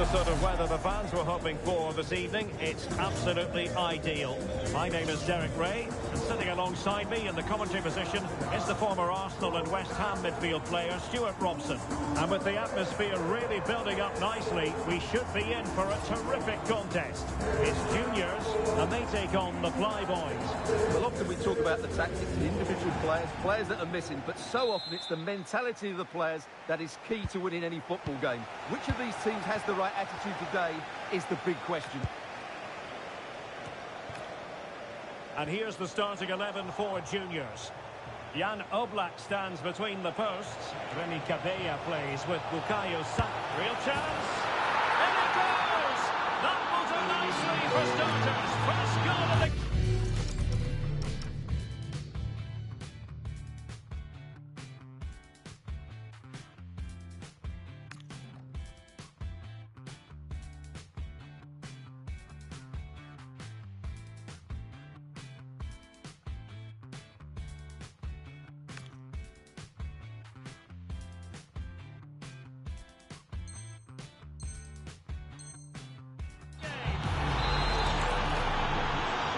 the sort of weather the fans were hoping for this evening. It's absolutely ideal. My name is Derek Ray, and sitting alongside me in the commentary position is the former Arsenal and West Ham midfield player Stuart Robson. And with the atmosphere really building up nicely, we should be in for a terrific contest. It's juniors, and they take on the Flyboys. Well, often we talk about the tactics of the individual players that are missing, but so often it's the mentality of the players that is key to winning any football game. Which of these teams has the right attitude today is the big question. And here's the starting 11 for juniors. Jan Oblak stands between the posts. Remy Cabella plays with Bukayo Saka. Real chance. And it goes! That will do nicely for starters. First goal of the...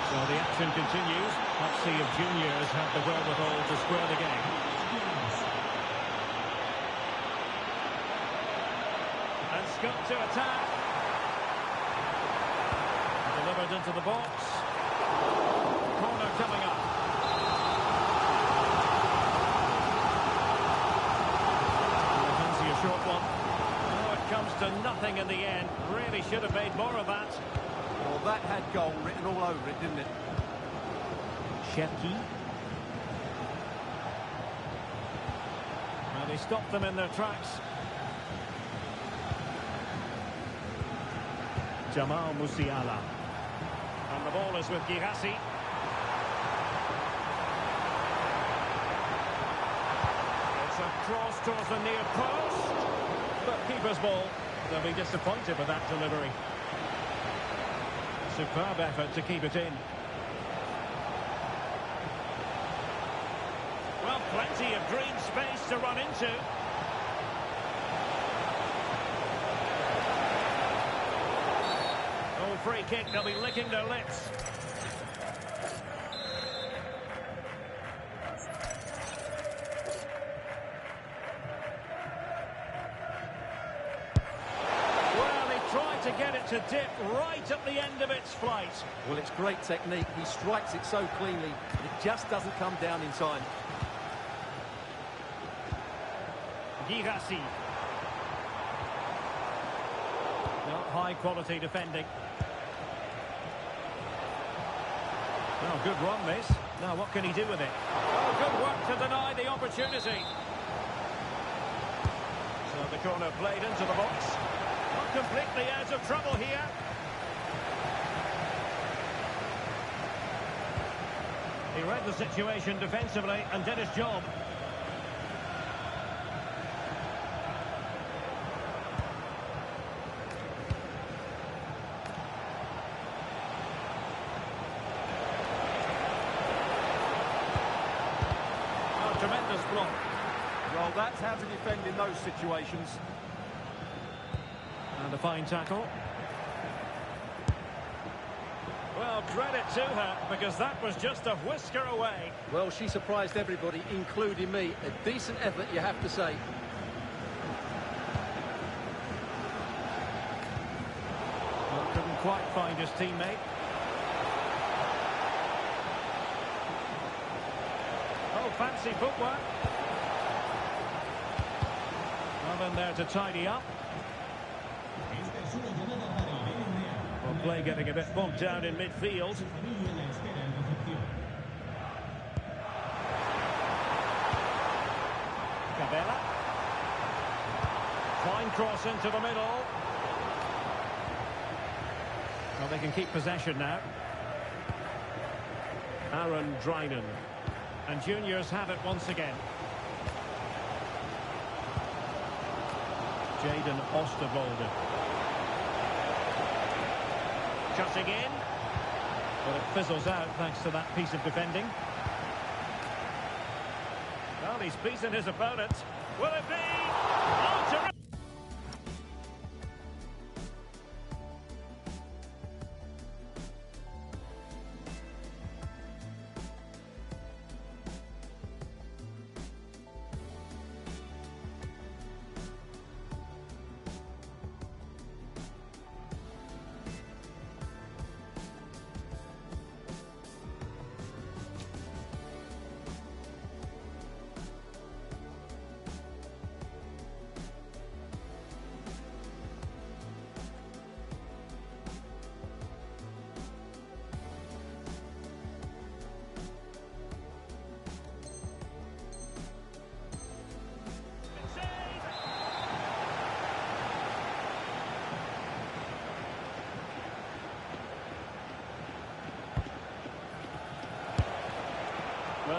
So the action continues. Let's see if juniors have the wherewithal to square the game. And scope to attack. Delivered into the box. Corner coming up. I fancy a short one. Oh, it comes to nothing in the end. Really should have made more of that. Well, that had goal written all over it, didn't it? Cherki. And he stopped them in their tracks. Jamal Musiala. And the ball is with Girassi. It's a cross towards the near post. But keeper's ball. They'll be disappointed with that delivery. Superb effort to keep it in. Well, plenty of green space to run into. Oh, free kick, they'll be licking their lips. To get it to dip right at the end of its flight. Well, it's great technique. He strikes it so cleanly, it just doesn't come down in time. Girassi. Well, high quality defending. Oh, good run this. Now what can he do with it? Oh, good work to deny the opportunity. So the corner played into the box. Not completely out of trouble here. He read the situation defensively and did his job. Oh, tremendous block. Well, that's how to defend in those situations. And a fine tackle. Well, credit to her, because that was just a whisker away. Well, she surprised everybody, including me. A decent effort, you have to say. Well, couldn't quite find his teammate. Oh, fancy footwork. Well, in there to tidy up. Well, play getting a bit bogged down in midfield. Cabella. Fine cross into the middle. Well, they can keep possession now. Aaron Drinan. And juniors have it once again. Jaden Osterwolde. Cutting in. But it fizzles out thanks to that piece of defending. Well, he's beaten his opponent. Will it be? Oh,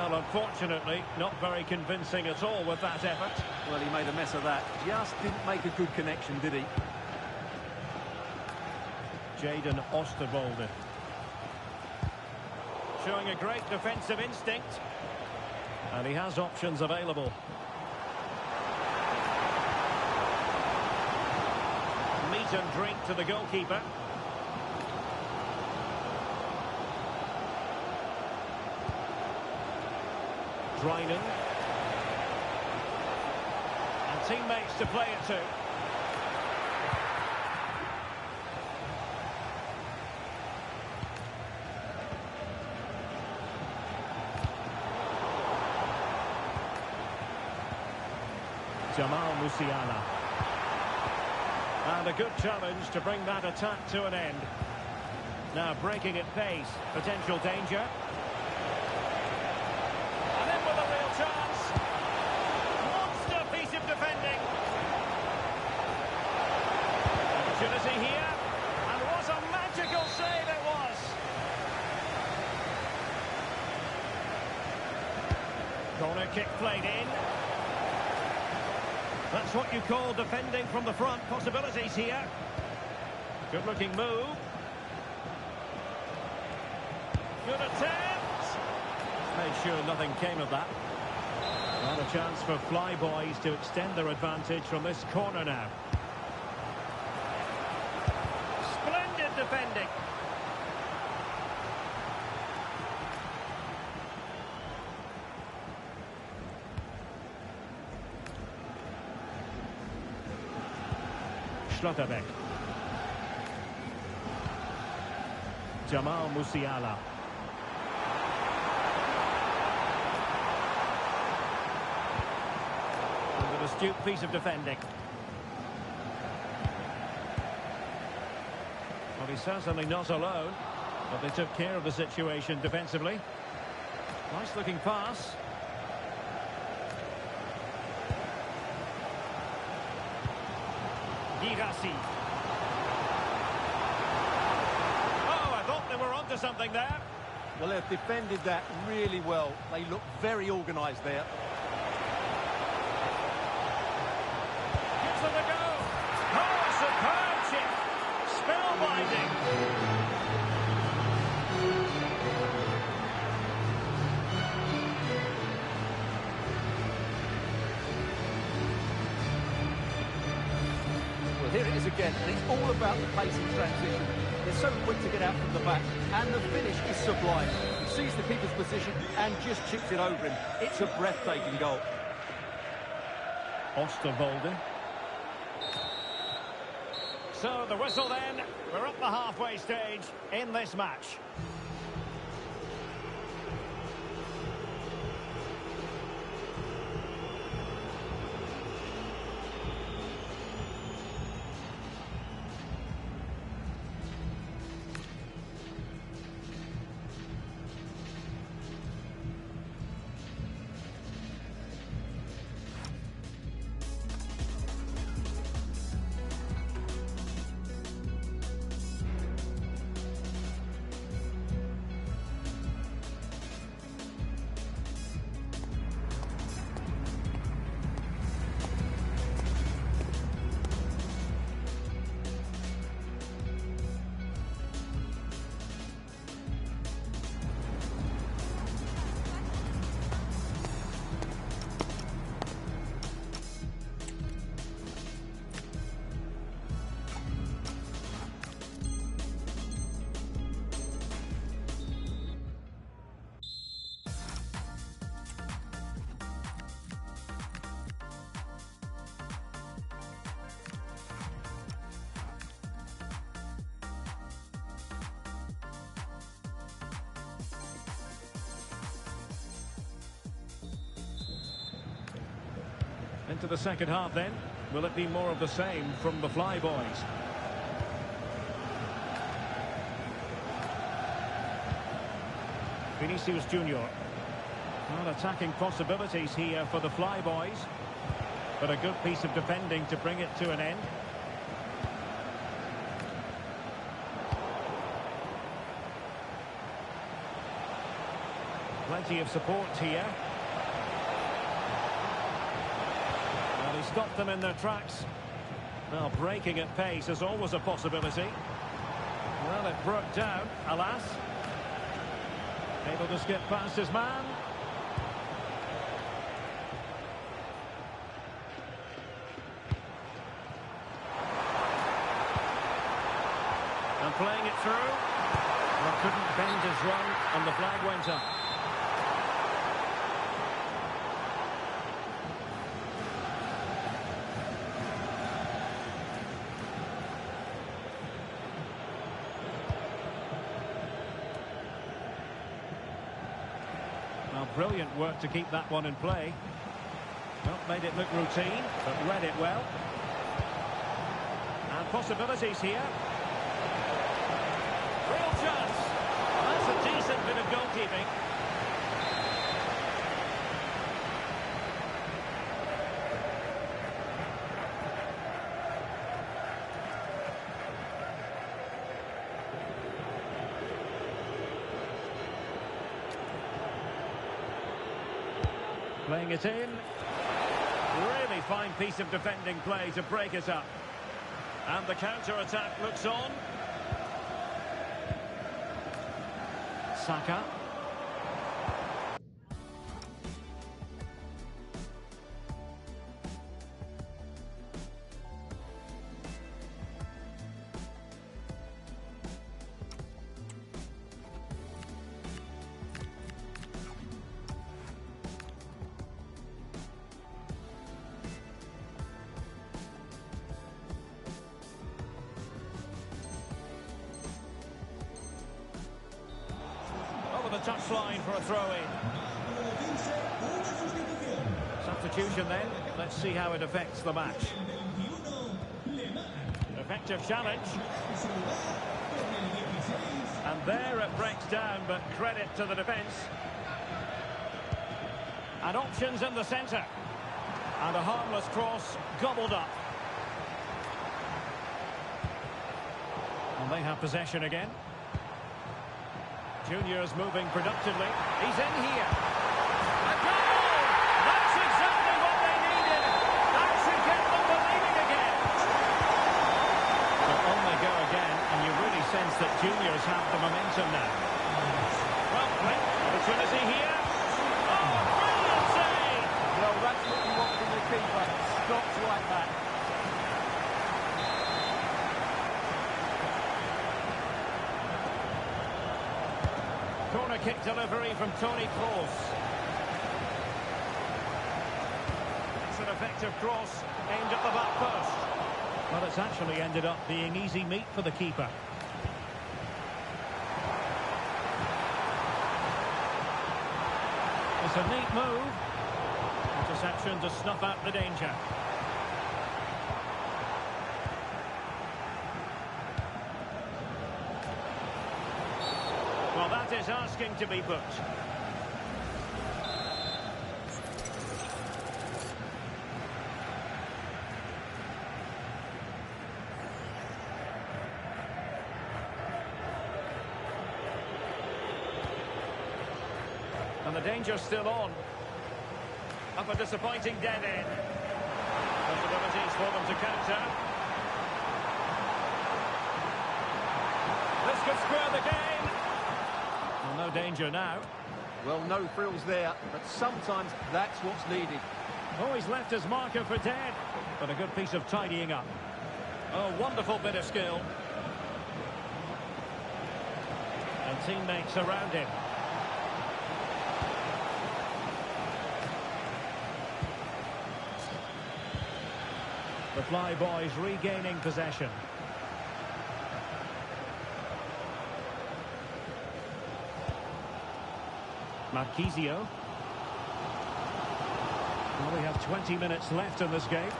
Well, unfortunately, not very convincing at all with that effort. Well, he made a mess of that. Just didn't make a good connection, did he? Jadon Oosterwolde. Showing a great defensive instinct. And he has options available. Meat and drink to the goalkeeper. Drinan. And teammates to play it to. Jamal Musiala. And a good challenge to bring that attack to an end. Now breaking at pace. Potential danger. And in with a real chance. Monster piece of defending. Opportunity here. And what a magical save it was. Corner kick played in. That's what you call defending from the front. Possibilities here. Good looking move. Good attempt. Made sure nothing came of that. Not a chance for Flyboys to extend their advantage from this corner now. Splendid defending. Schlotterbeck. Jamal Musiala. And an astute piece of defending. Well, he's certainly not alone, but they took care of the situation defensively. Nice looking pass. Girassi. Oh, I thought they were onto something there. Well, they've defended that really well. They look very organised there. Gives them a go. Oh, a superb chip. Spellbinding. Here it is again, and it's all about the pace in transition. They're so quick to get out from the back, and the finish is sublime. He sees the keeper's position and just chips it over him. It's a breathtaking goal. Oosterwolde. So the whistle then. We're up the halfway stage in this match. Into the second half then. Will it be more of the same from the Flyboys? Vinicius Junior. Well, attacking possibilities here for the Flyboys. But a good piece of defending to bring it to an end. Plenty of support here. Well, he stopped them in their tracks. Well, breaking at pace is always a possibility. Well, it broke down, alas. Able to skip past his man. And playing it through. Well, couldn't bend his run, and the flag went up. Well, brilliant work to keep that one in play. Well, made it look routine, but read it well. And possibilities here. Real chance. That's a decent bit of goalkeeping. Playing it in. Really fine piece of defending play to break it up. And the counter-attack looks on. Saka. The touchline for a throw-in. Substitution then. Let's see how it affects the match. Effective challenge. And there it breaks down, but credit to the defence. And options in the centre. And a harmless cross gobbled up. And they have possession again. Junior's moving productively. He's in here. A goal! That's exactly what they needed. That should get them believing again. But on they go again, and you really sense that juniors have the momentum now. Well, great opportunity here. Oh, brilliant save! Well, that's what you want from your keeper. Stops like that. Corner kick delivery from Toni Kroos. It's an effective cross aimed at the back post. Well, it's actually ended up being easy meat for the keeper. It's a neat move. Interception to snuff out the danger. Well, that is asking to be booked. And the danger's still on. Up a disappointing dead end. Possibilities for them to counter. This could square the game. Well, no danger now. Well, no frills there, but sometimes that's what's needed. Oh, he's left his marker for dead. But a good piece of tidying up. Oh, wonderful bit of skill. And teammates around him. The Fly Boys regaining possession. Marquisio. Well, we have 20 minutes left in this game.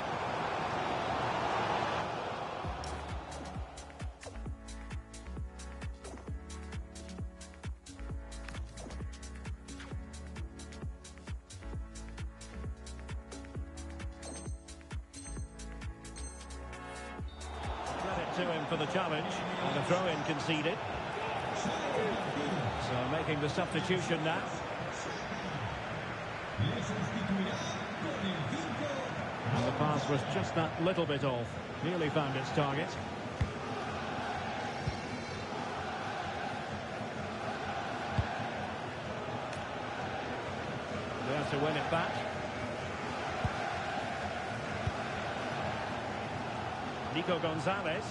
Credit to him for the challenge, and the throw-in conceded. So making the substitution now. And the pass was just that little bit off. Nearly found its target. There to win it back. Nico Gonzalez.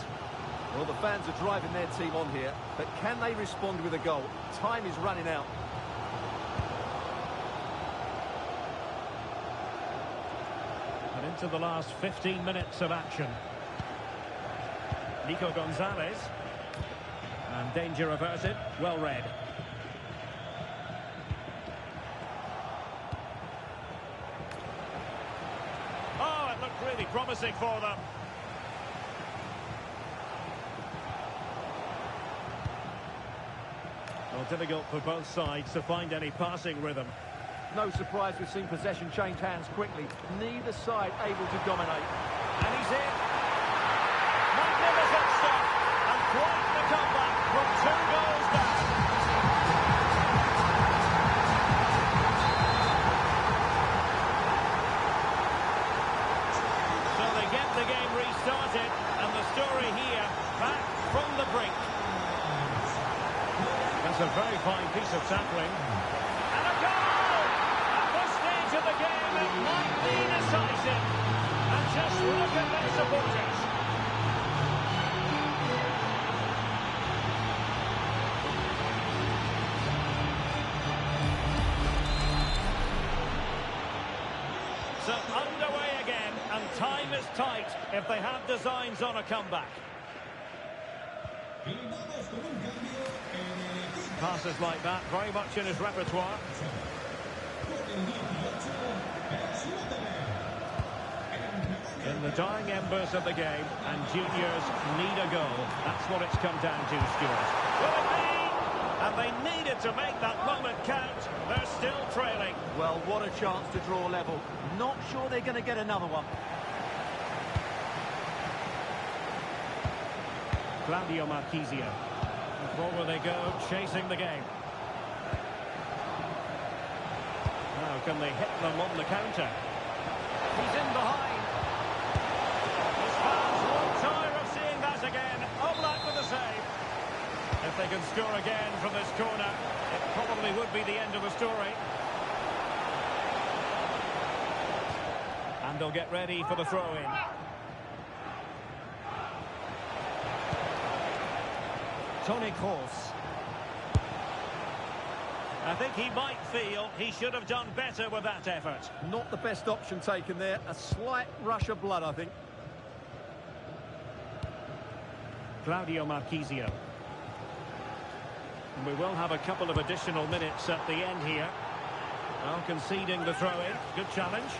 Well, the fans are driving their team on here, but can they respond with a goal? Time is running out. And into the last 15 minutes of action. Nico Gonzalez. And danger averted. Well read. Oh, it looked really promising for them. Well, difficult for both sides to find any passing rhythm. No surprise we've seen possession change hands quickly. Neither side able to dominate. And he's in. Magnificent stuff. And quite the comeback from 2 goals down. So they get the game restarted. And the story here, back from the brink. That's a very fine piece of tackling. And a goal! At this stage of the game, it might be decisive. And just look at their supporters. So underway again, and time is tight if they have designs on a comeback. Passes like that, very much in his repertoire. In the dying embers of the game, and juniors need a goal. That's what it's come down to, Stuart. Will it be? And they needed to make that moment count. They're still trailing. Well, what a chance to draw level. Not sure they're going to get another one. Claudio Marchisio. Forward they go, chasing the game. Now can they hit them on the counter? He's in behind. His fans won't tire of seeing that again. Oblak with the save. If they can score again from this corner, it probably would be the end of the story. And they'll get ready for the throw-in. Toni Kroos. I think he might feel he should have done better with that effort. Not the best option taken there. A slight rush of blood, I think. Claudio Marchisio. And we will have a couple of additional minutes at the end here. Well, conceding the throw-in. Good challenge.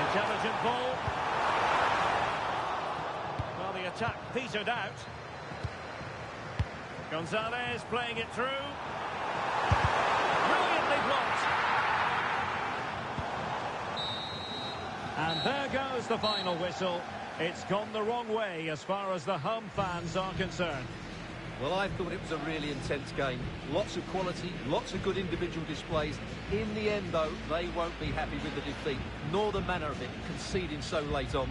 Intelligent ball. Well, the attack petered out. Gonzalez playing it through. Brilliantly blocked. And there goes the final whistle. It's gone the wrong way as far as the home fans are concerned. Well, I thought it was a really intense game. Lots of quality, lots of good individual displays. In the end, though, they won't be happy with the defeat, nor the manner of it, conceding so late on.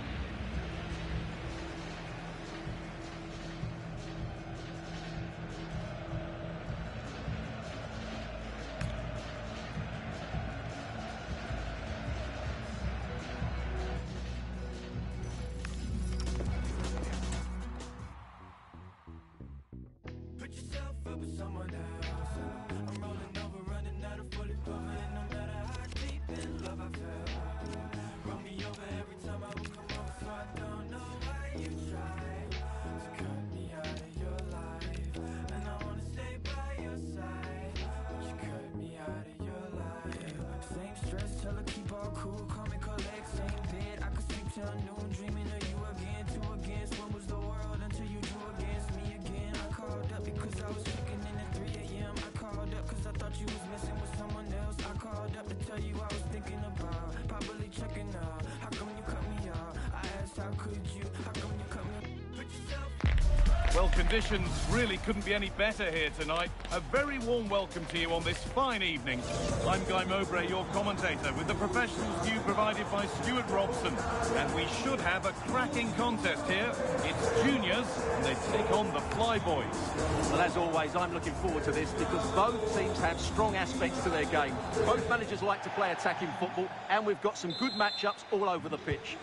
Well, conditions really couldn't be any better here tonight. A very warm welcome to you on this fine evening. I'm Guy Mowbray, your commentator, with the professionals view provided by Stuart Robson. And we should have a cracking contest here. It's juniors, and they take on the Flyboys. Well, as always, I'm looking forward to this because both teams have strong aspects to their game. Both managers like to play attacking football, and we've got some good matchups all over the pitch.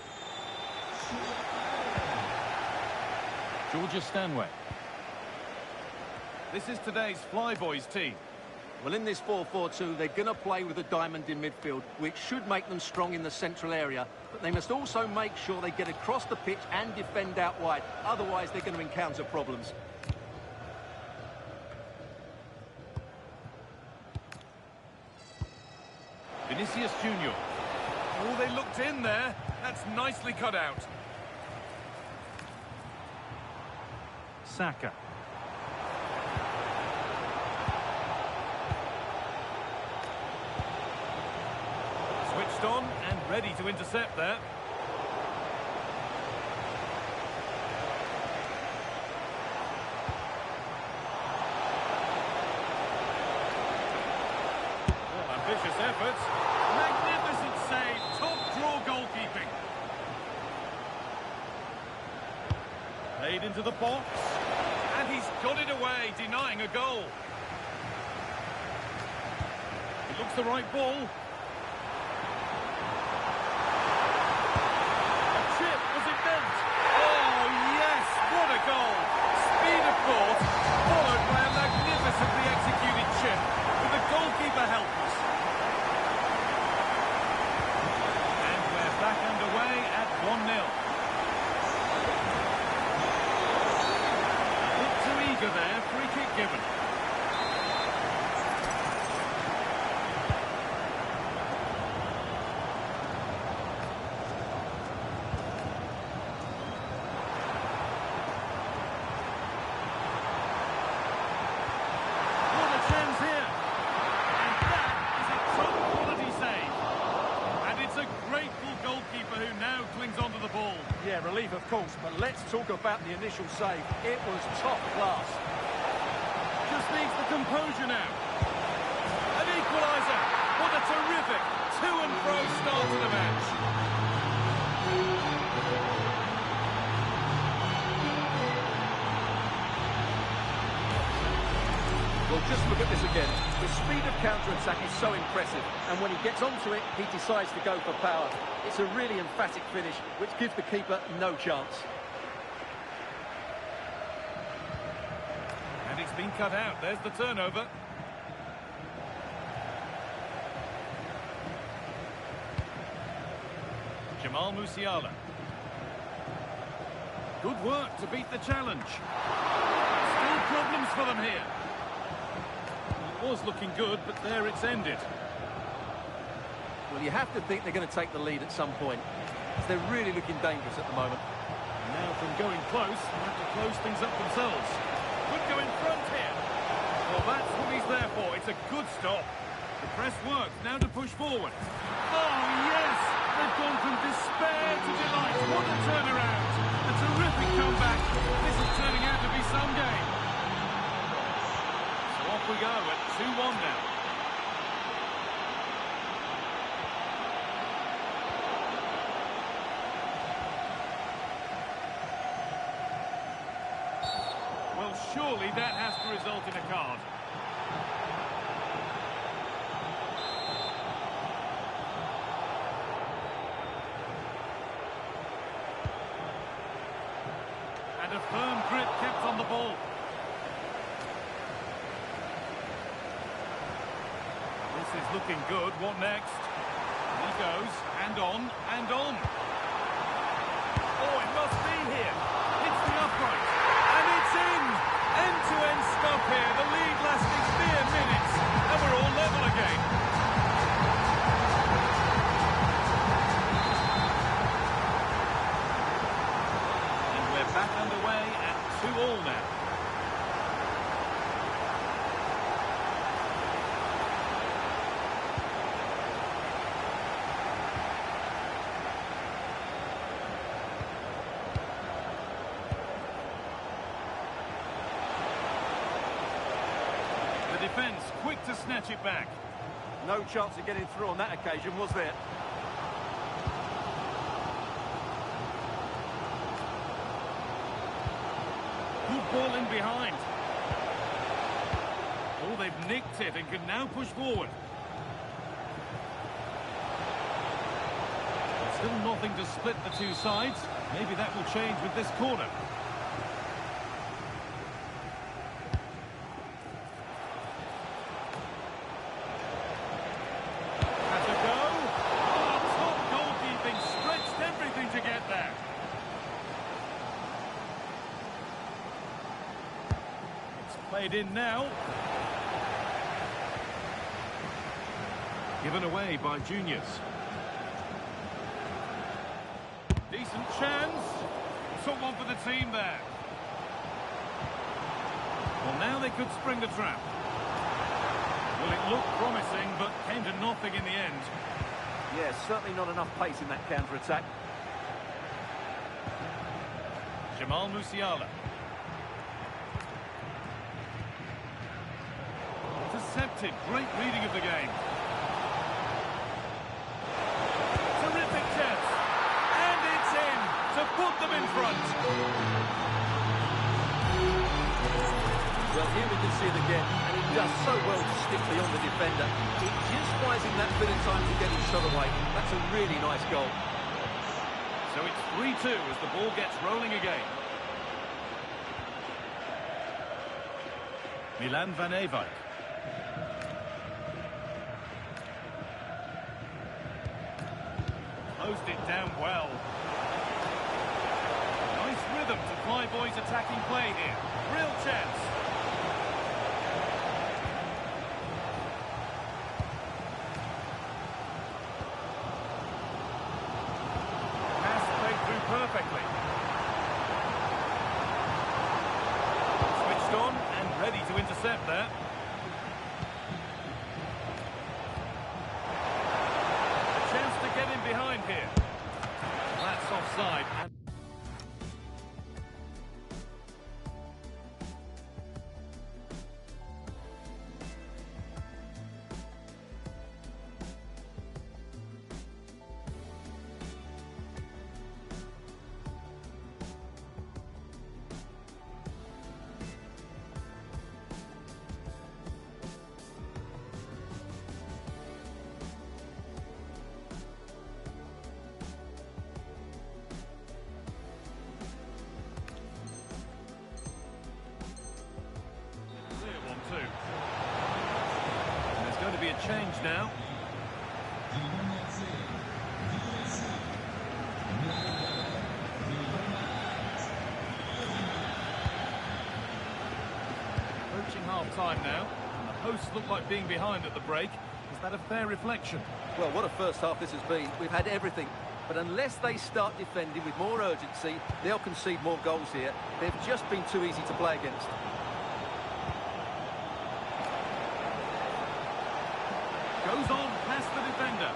Georgia Stanway. This is today's Flyboys team. Well, in this 4-4-2, they're going to play with a diamond in midfield, which should make them strong in the central area. But they must also make sure they get across the pitch and defend out wide. Otherwise, they're going to encounter problems. Vinicius Junior. Oh, they looked in there. That's nicely cut out. Saka. Switched on and ready to intercept there. Well, ambitious efforts. Magnificent save. Top draw goalkeeping. Played into the box. And he's got it away, denying a goal. It looks the right ball. A chip, was it meant? Oh, yes, what a goal. Speed of thought, followed by a magnificently executed chip, with the goalkeeper helpless. And we're back underway at 1-0. There, free kick given. What a chance here. And that is a top quality save. And it's a grateful goalkeeper who now clings onto the ball. Yeah, relief, of course, but let's talk about the initial save. It was top class. Just needs the composure now. An equaliser. What a terrific to-and-fro start to the match. Well, just look at this again. The speed of counter-attack is so impressive, and when he gets onto it, he decides to go for power. It's a really emphatic finish, which gives the keeper no chance. And it's been cut out. There's the turnover. Jamal Musiala. Good work to beat the challenge. Still problems for them here. It was looking good, but there it's ended. Well, you have to think they're going to take the lead at some point. They're really looking dangerous at the moment. Now from going close, they'll have to close things up themselves. Could go in front here. Well, that's what he's there for. It's a good stop. The press works. Now to push forward. Oh, yes! They've gone from despair to delight. What a turnaround. A terrific comeback. This is turning out to be some game. So off we go at 2-1 now. Well, surely that has to result in a card. And a firm grip kept on the ball. This is looking good. What next? He goes, and on, and on. Oh, it must be here. It's the upright. And it's in! End-to-end stop here. The lead lasting mere minutes. And we're all level again. And we're back underway at 2-2 now. to snatch it back. No chance of getting through on that occasion, was there? Good ball in behind. Oh, they've nicked it and can now push forward. Still nothing to split the two sides. Maybe that will change with this corner. Has a go. Oh, top goalkeeping, stretched everything to get there. It's played in now. Given away by Juniors. Decent chance. Took one for the team there. Well, now they could spring the trap. Well, it looked promising, but came to nothing in the end. Yeah, certainly not enough pace in that counter-attack. Jamal Musiala. Intercepted. Great reading of the game. Terrific chance. And it's in to put them in front. Well, here we can see it again, and he does so well to stick beyond the defender. It just buys him that bit of time to get his shot away. That's a really nice goal. So it's 3-2 as the ball gets rolling again. Milan van Ewijk. Closed it down well. Nice rhythm to Flyboys' attacking play here. Real chance. Pass played through perfectly. Switched on and ready to intercept there. Get in behind here. That's offside. And there's going to be a change now. Approaching half-time now. The hosts look like being behind at the break. Is that a fair reflection? Well, what a first half this has been. We've had everything. But unless they start defending with more urgency, they'll concede more goals here. They've just been too easy to play against. Goes on past the defender.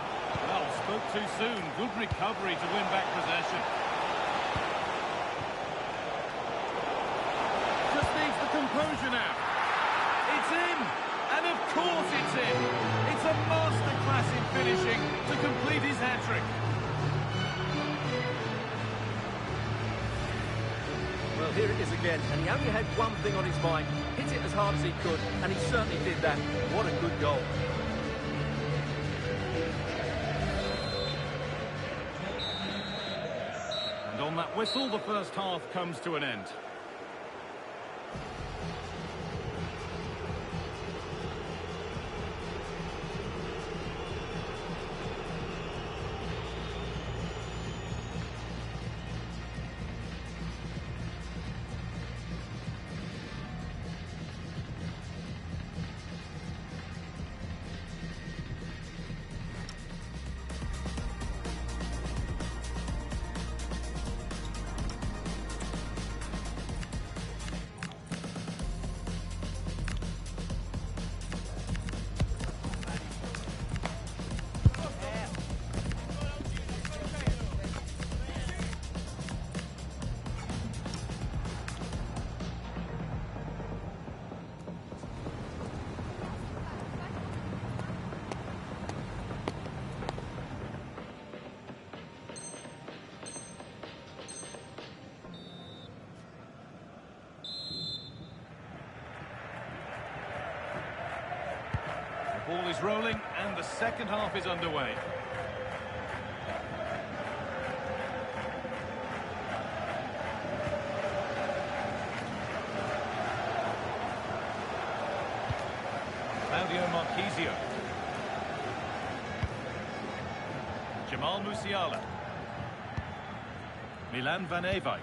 Well, spoke too soon. Good recovery to win back possession. Just needs the composure now. It's in! And of course it's in! It's a masterclass in finishing to complete his hat-trick. Well, here it is again, and he only had one thing on his mind. Hit it as hard as he could, and he certainly did that. What a good goal. And on that whistle, the first half comes to an end. Ball is rolling and the second half is underway. Claudio Marchisio. Jamal Musiala. Milan van Ewijk.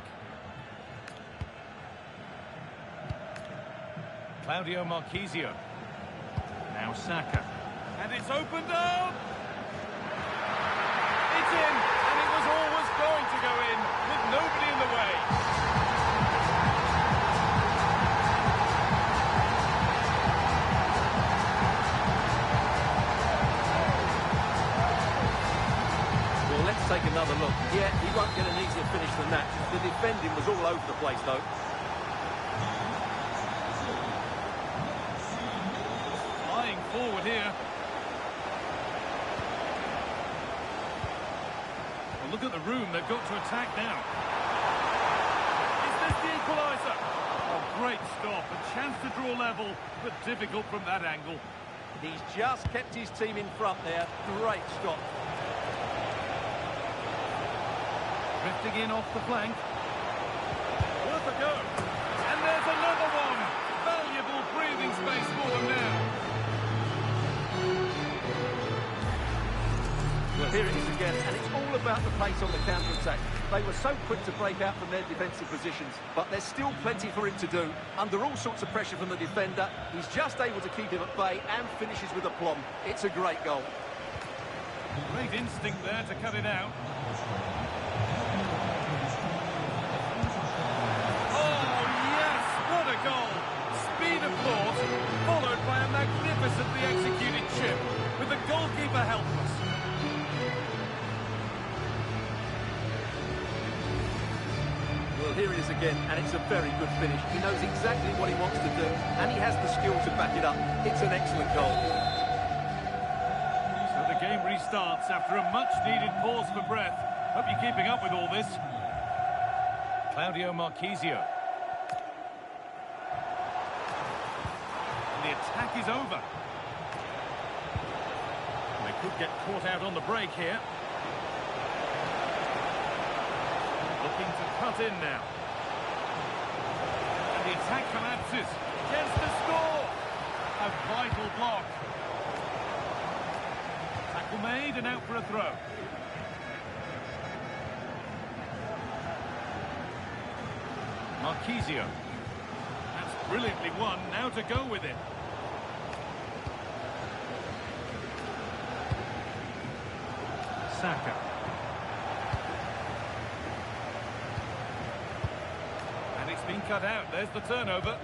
Claudio Marchisio. Now Saka. And it's opened up! It's in! And it was always going to go in, with nobody in the way. Well, let's take another look. Yeah, he won't get an easier finish than that. The defending was all over the place, though. Forward here. Well, look at the room they've got to attack now. Is this the equaliser? Oh, great stop. A chance to draw level, but difficult from that angle. He's just kept his team in front there. Great stop. Drifting in off the flank. Worth a go. And there's another one. Valuable breathing space for them now. Well, here it is again, and it's all about the pace on the counter-attack. They were so quick to break out from their defensive positions, but there's still plenty for him to do. Under all sorts of pressure from the defender, he's just able to keep him at bay and finishes with aplomb. It's a great goal. Great instinct there to cut it out. Oh, yes! What a goal! Speed of thought, followed by a magnificently executed chip, with the goalkeeper helpless. Here it is again, and it's a very good finish. He knows exactly what he wants to do, and he has the skill to back it up. It's an excellent goal. So the game restarts after a much-needed pause for breath. Hope you're keeping up with all this. Claudio Marchisio. And the attack is over. They could get caught out on the break here. Looking to cut in now. And the attack collapses. Gets to score! A vital block. Tackle made and out for a throw. Marchisio. That's brilliantly won. Now to go with it. Saka. Been cut out. There's the turnover.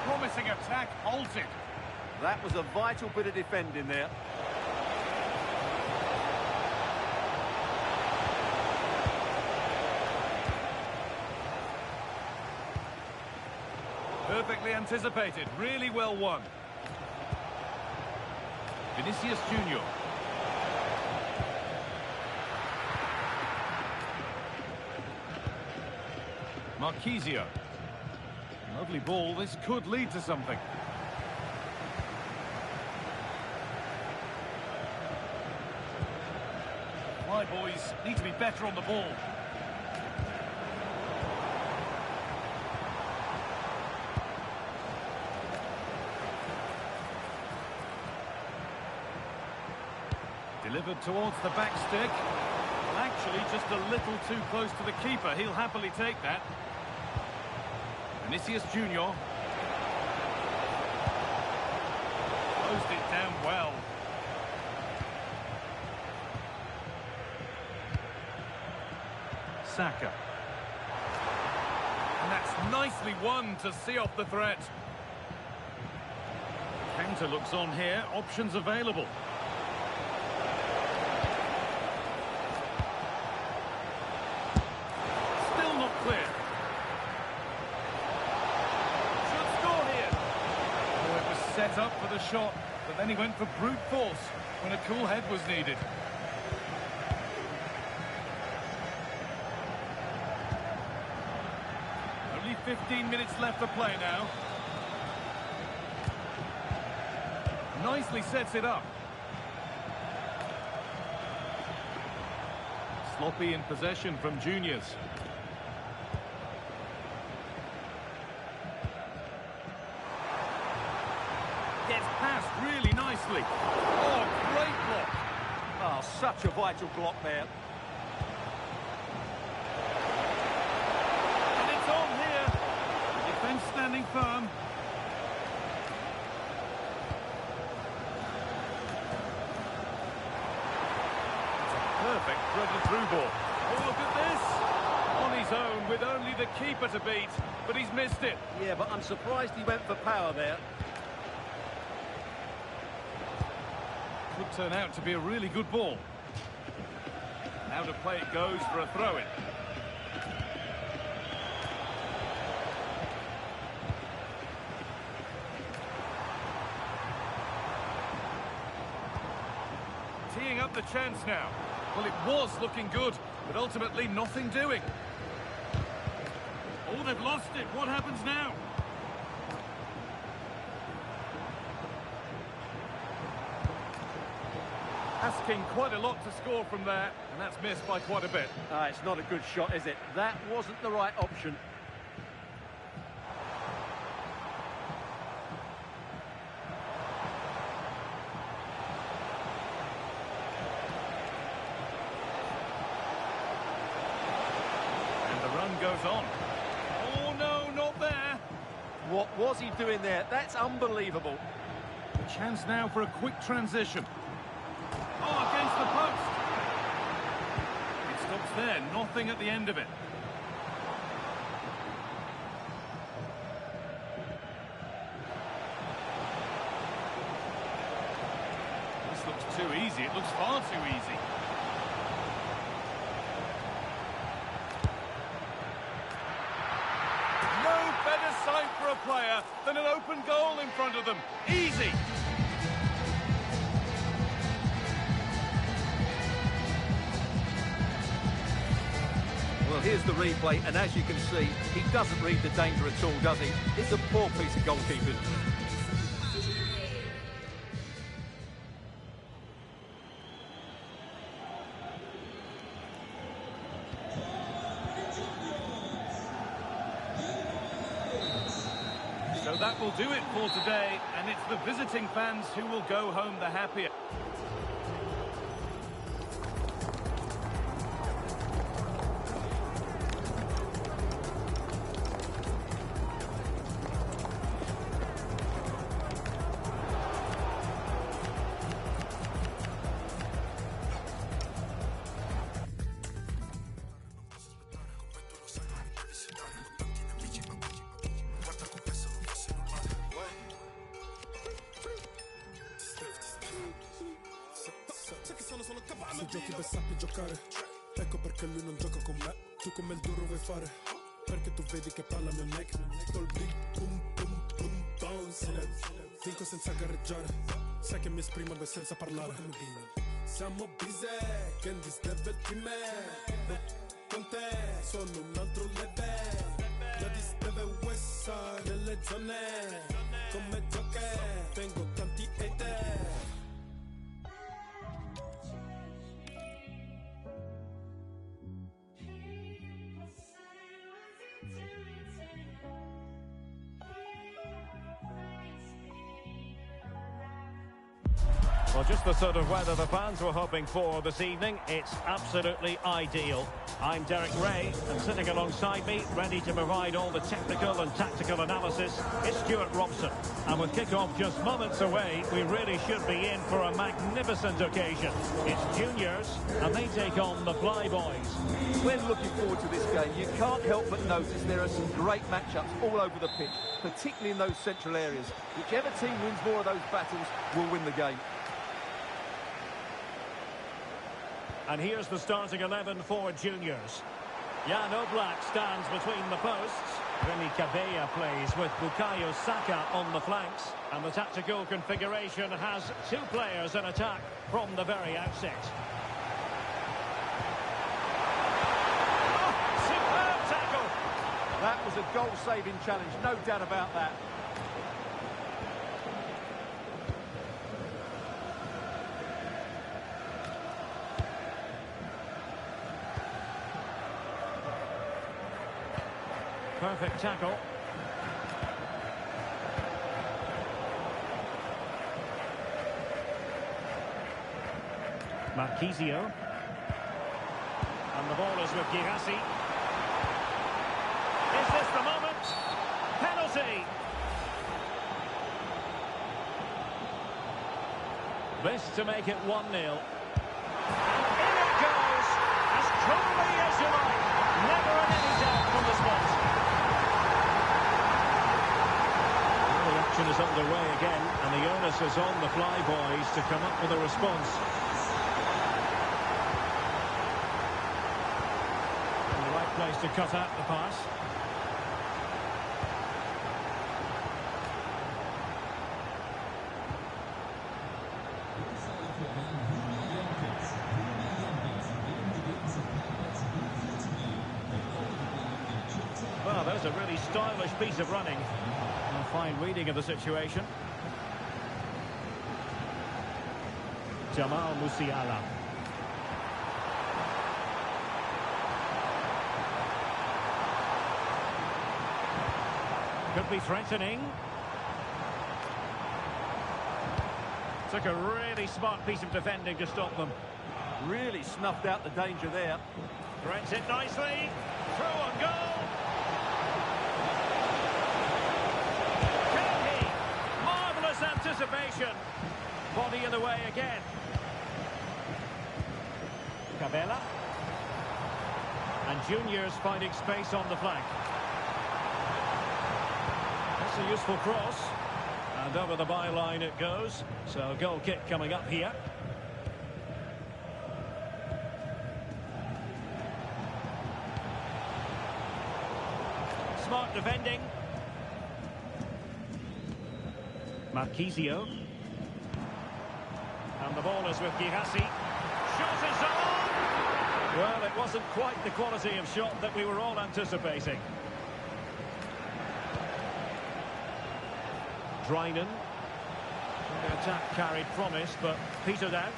Promising attack halted. That was a vital bit of defending there. Perfectly anticipated. Really well won. Vinicius Junior. Marchisio. Lovely ball. This could lead to something. My boys need to be better on the ball. Delivered towards the back stick. Well, actually, just a little too close to the keeper. He'll happily take that. Vinicius Junior. Closed it down well. Saka. And that's nicely won to see off the threat. Counter looks on here. Options available. Still not clear. Should score here. Oh, it was set up for the shot, but then he went for brute force when a cool head was needed. Only 15 minutes left to play now. nicely sets it up. Sloppy in possession from Juniors. Gets past really nicely. Oh, great block. Oh, such a vital block there. And it's on here. Defence standing firm. Perfect threaded through ball. Oh, look at this! On his own with only the keeper to beat, but he's missed it. Yeah, but I'm surprised he went for power there. Could turn out to be a really good ball. Now to play it goes for a throw-in. Teeing up the chance now. Well, it was looking good, but ultimately nothing doing. Oh, they've lost it. What happens now? Asking quite a lot to score from there, and that's missed by quite a bit. It's not a good shot, is it? That wasn't the right option. Goes on. Oh no, not there. What was he doing there? That's unbelievable. A chance now for a quick transition. Oh, against the post. It stops there, nothing at the end of it. This looks too easy. It looks far too easy. Sign for a player than an open goal in front of them. Easy. Well, here's the replay, and as you can see, he doesn't read the danger at all, does he? It's a poor piece of goalkeeping. So that will do it for today, and it's the visiting fans who will go home the happier. Se giochi per sappi giocare, ecco perché lui non gioca con me. Tu come il duro vuoi fare, perché tu vedi che palla mio neck. Col big boom boom boom bounce. Vinco senza gareggiare, sai che mi esprimo anche senza parlare. Siamo busy, Candice deve team me. Con te sono un altro level. Gladys deve West Side nelle zone. Come giochi, tengo tanti hater. Well, just the sort of weather the fans were hoping for this evening. It's absolutely ideal. I'm Derek Ray, and sitting alongside me, ready to provide all the technical and tactical analysis, is Stuart Robson. And with kick-off just moments away, we really should be in for a magnificent occasion. It's Juniors, and they take on the Flyboys. When looking forward to this game, you can't help but notice there are some great matchups all over the pitch, particularly in those central areas. Whichever team wins more of those battles will win the game. And here's the starting 11 for Juniors. Jan Oblak stands between the posts. Remy Cabella plays with Bukayo Saka on the flanks. And the tactical configuration has two players in attack from the very outset. Oh, superb tackle! That was a goal-saving challenge, no doubt about that. Perfect tackle. Marquisio. And the ball is with Girassi. Is this the moment? Penalty! This to make it 1-0. And in it goes, as coolly as you like. Never any doubt from the spot. Well, the action is underway again, and the onus is on the Flyboys to come up with a response. And the right place to cut out the pass. Well, there's a really stylish piece of running. A fine reading of the situation. Jamal Musiala. Could be threatening. Took a really smart piece of defending to stop them. Really snuffed out the danger there. Threads it nicely. Through on goal. Marvellous anticipation. Body in the way again. Cabela. And Junior's finding space on the flank. That's a useful cross. And over the byline it goes. So goal kick coming up here. Smart defending. Marquisio. And the ball is with Girassi. Shot is on! Well, it wasn't quite the quality of shot that we were all anticipating. Drinan. The attack carried promise, but petered out.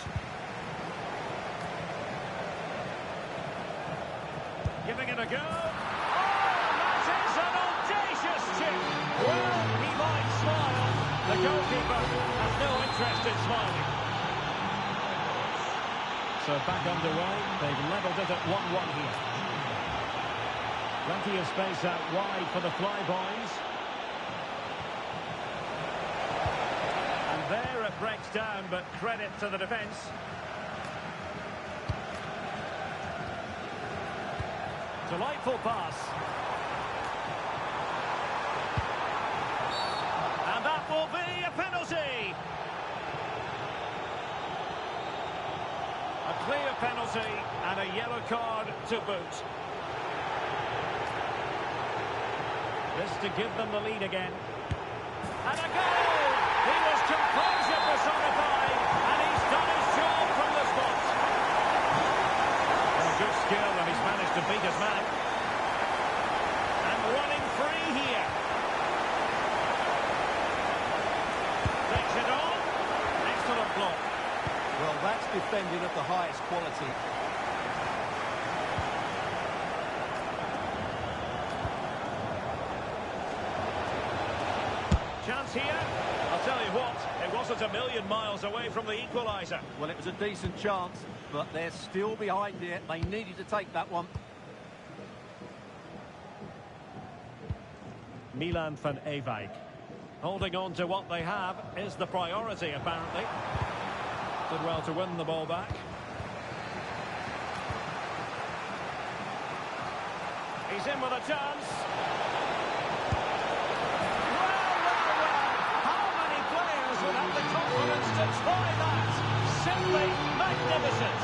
Giving it a go. Well, he might smile. The goalkeeper has no interest in smiling. So back underway. They've levelled it at 1-1 here. Plenty of space out wide for the Flyboys. And there it breaks down, but credit to the defence. Delightful pass. Will be a penalty. A clear penalty and a yellow card to boot. This to give them the lead again. And a goal! He was composure personified, and he's done his job from the spot. And a good skill, and he's managed to beat his man. And running free here. Block. Well, that's defending of the highest quality. Chance here. I'll tell you what, it wasn't a million miles away from the equaliser. Well, it was a decent chance, but they're still behind it. They needed to take that one. Milan van Ewijk. Holding on to what they have is the priority, apparently. Did well to win the ball back. He's in with a chance. Well. How many players would have the confidence to try that? Simply magnificent.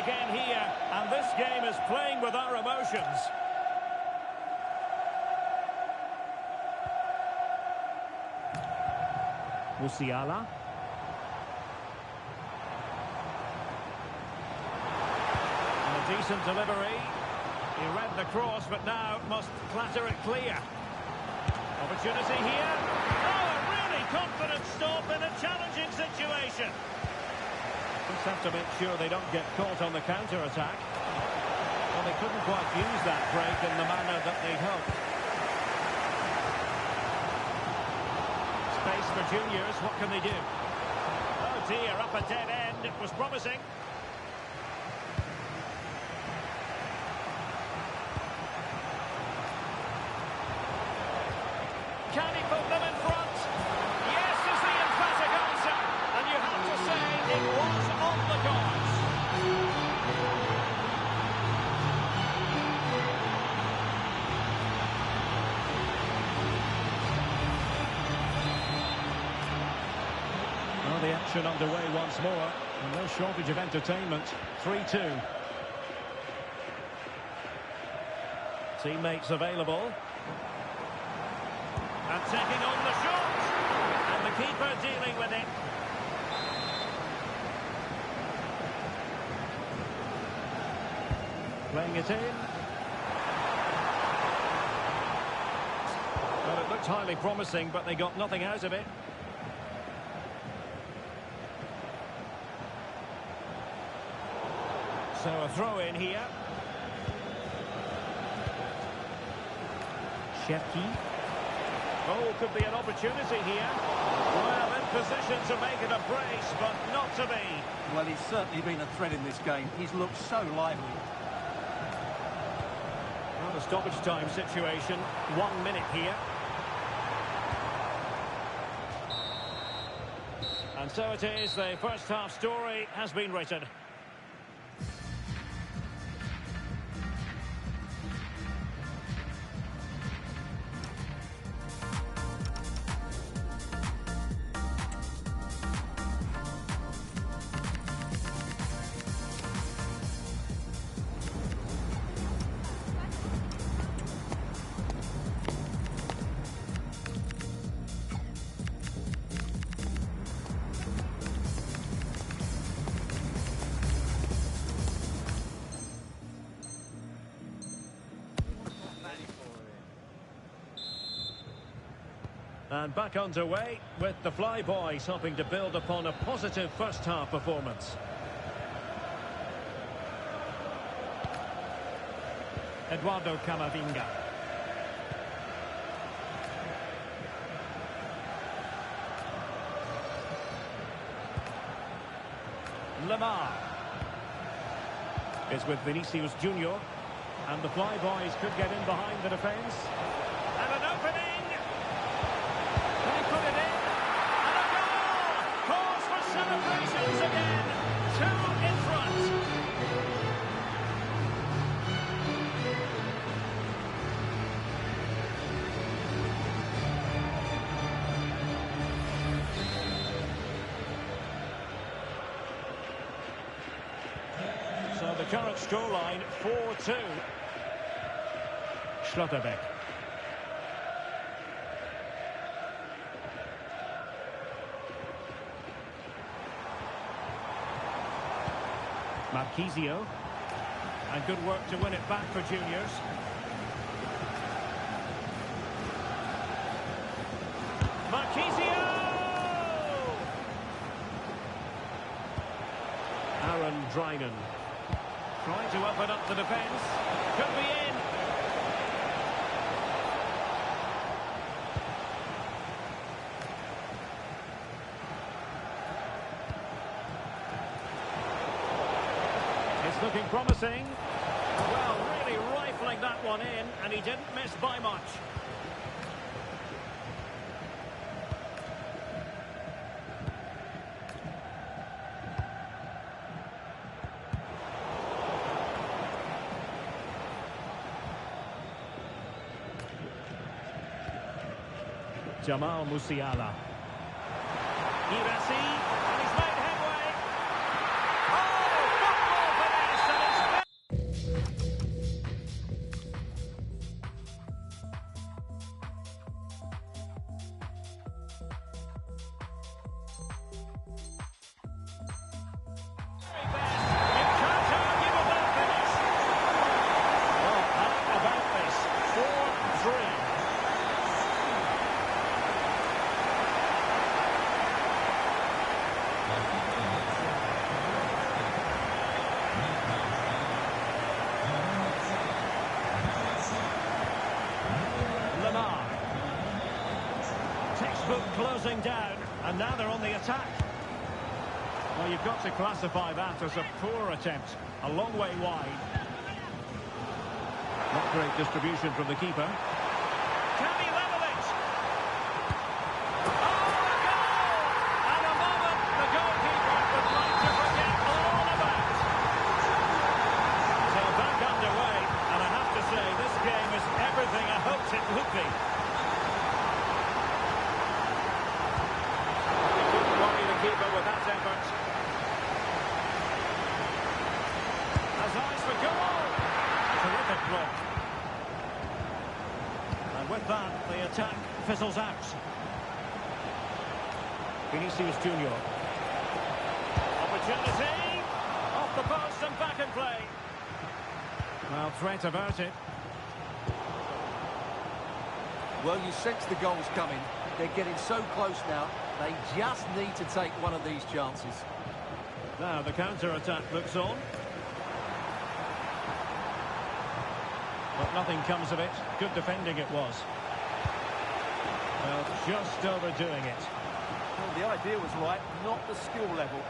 again here, and this game is playing with our emotions. Musiala. And a decent delivery. He read the cross, but now must clatter it clear. Opportunity here. Oh, a really confident stop in a challenging situation. Just have to make sure they don't get caught on the counter-attack. Well, they couldn't quite use that break in the manner that they'd hoped. Space for juniors, what can they do? Oh dear, up a dead end, it was promising. Can he put them in front? Yes is the emphatic answer, and you have to say it was on the cards. Well, the action underway once more, and no shortage of entertainment. 3-2. Teammates available. And taking on the shot. And the keeper dealing with it. Playing it in. Well, it looked highly promising, but they got nothing out of it. So a throw in here. Shefki. Oh, could be an opportunity here. Well, in position to make it a brace, but not to be. Well, he's certainly been a threat in this game. He's looked so lively. Well, a stoppage time situation. 1 minute here. And so it is, the first half story has been written. And back underway with the Flyboys hoping to build upon a positive first half performance. Eduardo Camavinga. Lemar is with Vinicius Junior, and the Flyboys could get in behind the defence. And an opening. Can he put it in? And a goal! Cause for celebrations again. 2 in front. So the current scoreline 4-2. Schlotterbeck. Marquisio. And good work to win it back for juniors. Marquisio! Aaron Drynan. Trying to open up the defence. Could be in. It's looking promising. Well, really rifling that one in, and he didn't miss by much. Jamal Musiala. Girassi, and he's made headway. Oh, football finesse! closing down, and now they're on the attack. Well, you've got to classify that as a poor attempt. A long way wide. Not great distribution from the keeper. Can he level it? Oh, a goal! And a moment the goalkeeper would like to forget all about. So back underway, and I have to say, this game is everything I hoped it would be. He couldn't worry the keeper with that effort. Has eyes for goal. Terrific block. And with that, the attack fizzles out. Vinicius Junior. Opportunity. Off the post and back in play. Well, threat averted. Well, you sense the goals coming. They're getting so close now. They just need to take one of these chances. Now the counter-attack looks on. But nothing comes of it. Good defending it was. Well, just overdoing it. Well, the idea was right, not the skill level.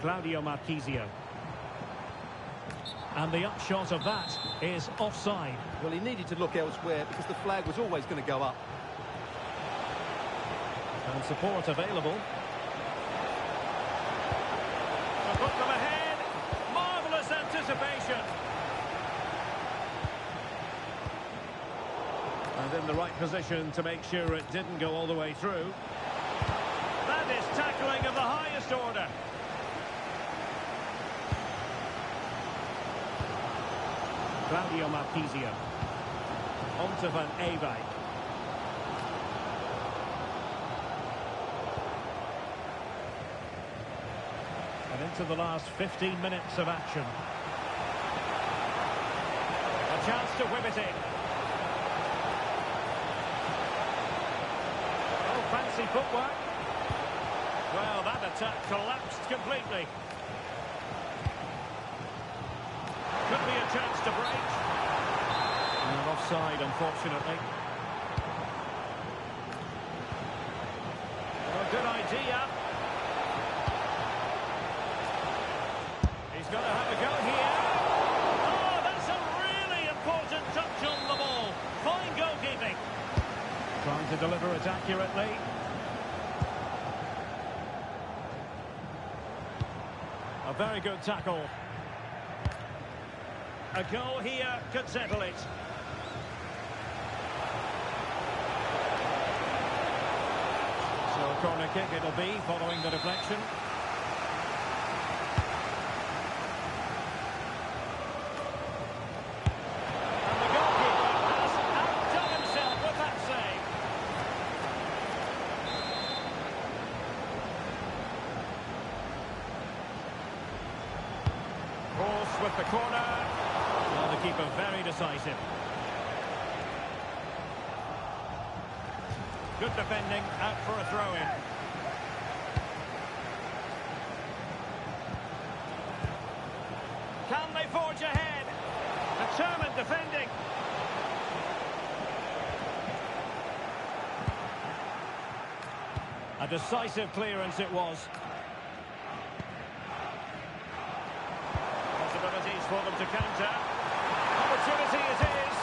Claudio Marchisio. And the upshot of that is offside. Well, he needed to look elsewhere because the flag was always going to go up. And support available. To put them ahead. Marvellous anticipation. And in the right position to make sure it didn't go all the way through. That is tackling of the highest order. Claudio Marchisio. On to Van Ewijk. And into the last 15 minutes of action. A chance to whip it in. Oh, fancy footwork. Well, that attack collapsed completely. Could be a chance to break. And offside, unfortunately. Well, good idea. He's got to have a go here. Oh, that's a really important touch on the ball. Fine goalkeeping. Trying to deliver it accurately. A very good tackle. A goal here could settle it. So a corner kick it'll be following the deflection. And the goalkeeper has outdone himself with that save. Cross with the corner. Well, the keeper very decisive. Good defending, out for a throw-in. Can they forge ahead? Determined defending. A decisive clearance it was. Possibilities for them to counter. Opportunity it is.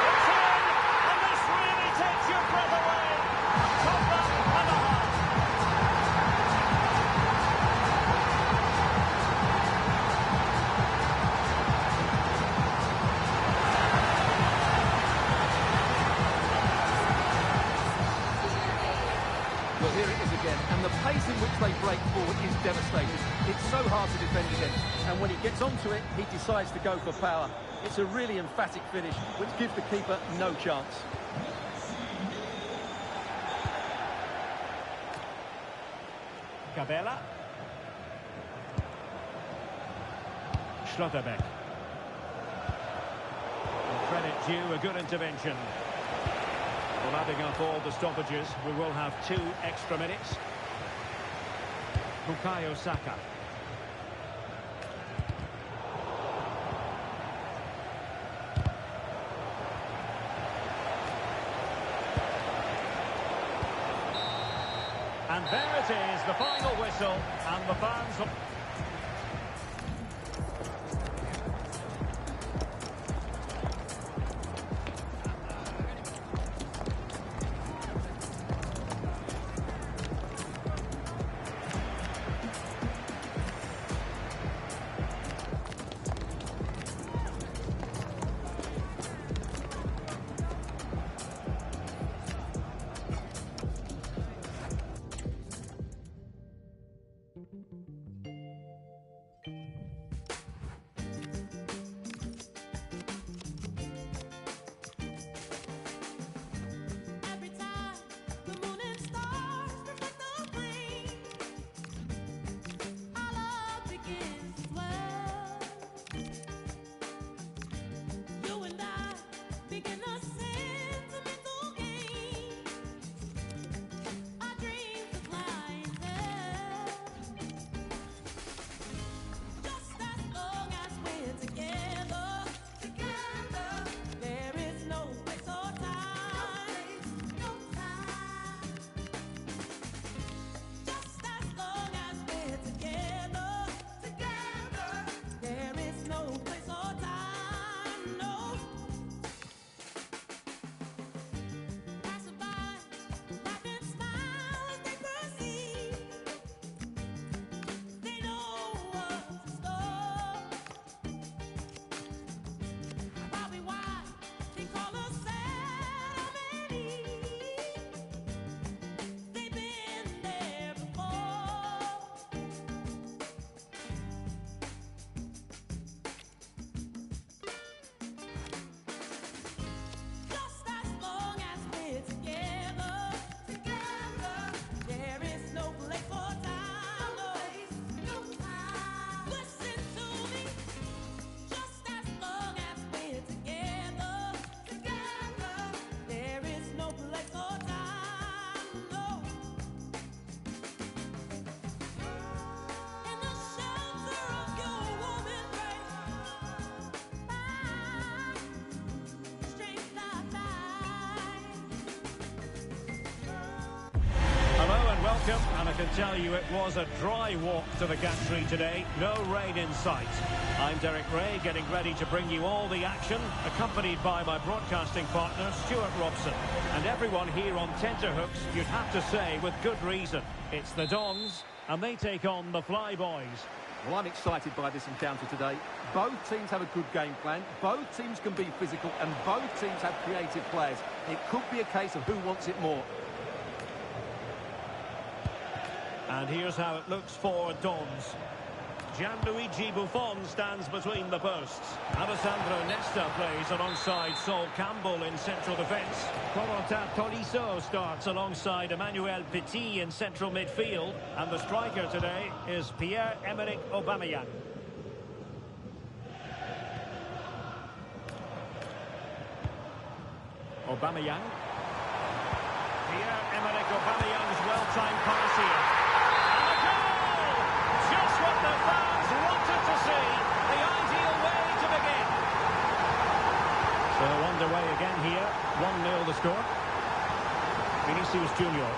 It's in! And this really takes your breath away. Top and a half. Well, here it is again, and the pace in which they break forward is devastating. It's so hard to defend against, and when he gets onto it, he decides to go for power. It's a really emphatic finish, which gives the keeper no chance. Cabela. Schlotterbeck. Credit due, a good intervention. Well, adding up all the stoppages, we will have 2 extra minutes. Bukayo Saka. And there it is, the final whistle, and the fans... Welcome, and I can tell you it was a dry walk to the gantry today. No rain in sight. I'm Derek Ray, getting ready to bring you all the action, accompanied by my broadcasting partner, Stuart Robson. And everyone here on tenterhooks, you'd have to say, with good reason. It's the Dons, and they take on the Flyboys. Well, I'm excited by this encounter today. Both teams have a good game plan, both teams can be physical, and both teams have creative players. It could be a case of who wants it more. And here's how it looks for Dons. Gianluigi Buffon stands between the posts. Alessandro Nesta plays alongside Sol Campbell in central defence. Corentin Tolisso starts alongside Emmanuel Petit in central midfield. And the striker today is Pierre-Emerick Aubameyang. Aubameyang. Pierre-Emerick Aubameyang's well-timed pass here. The fans wanted to see the ideal way to begin. So underway again here. 1-0 the score. Vinicius Junior.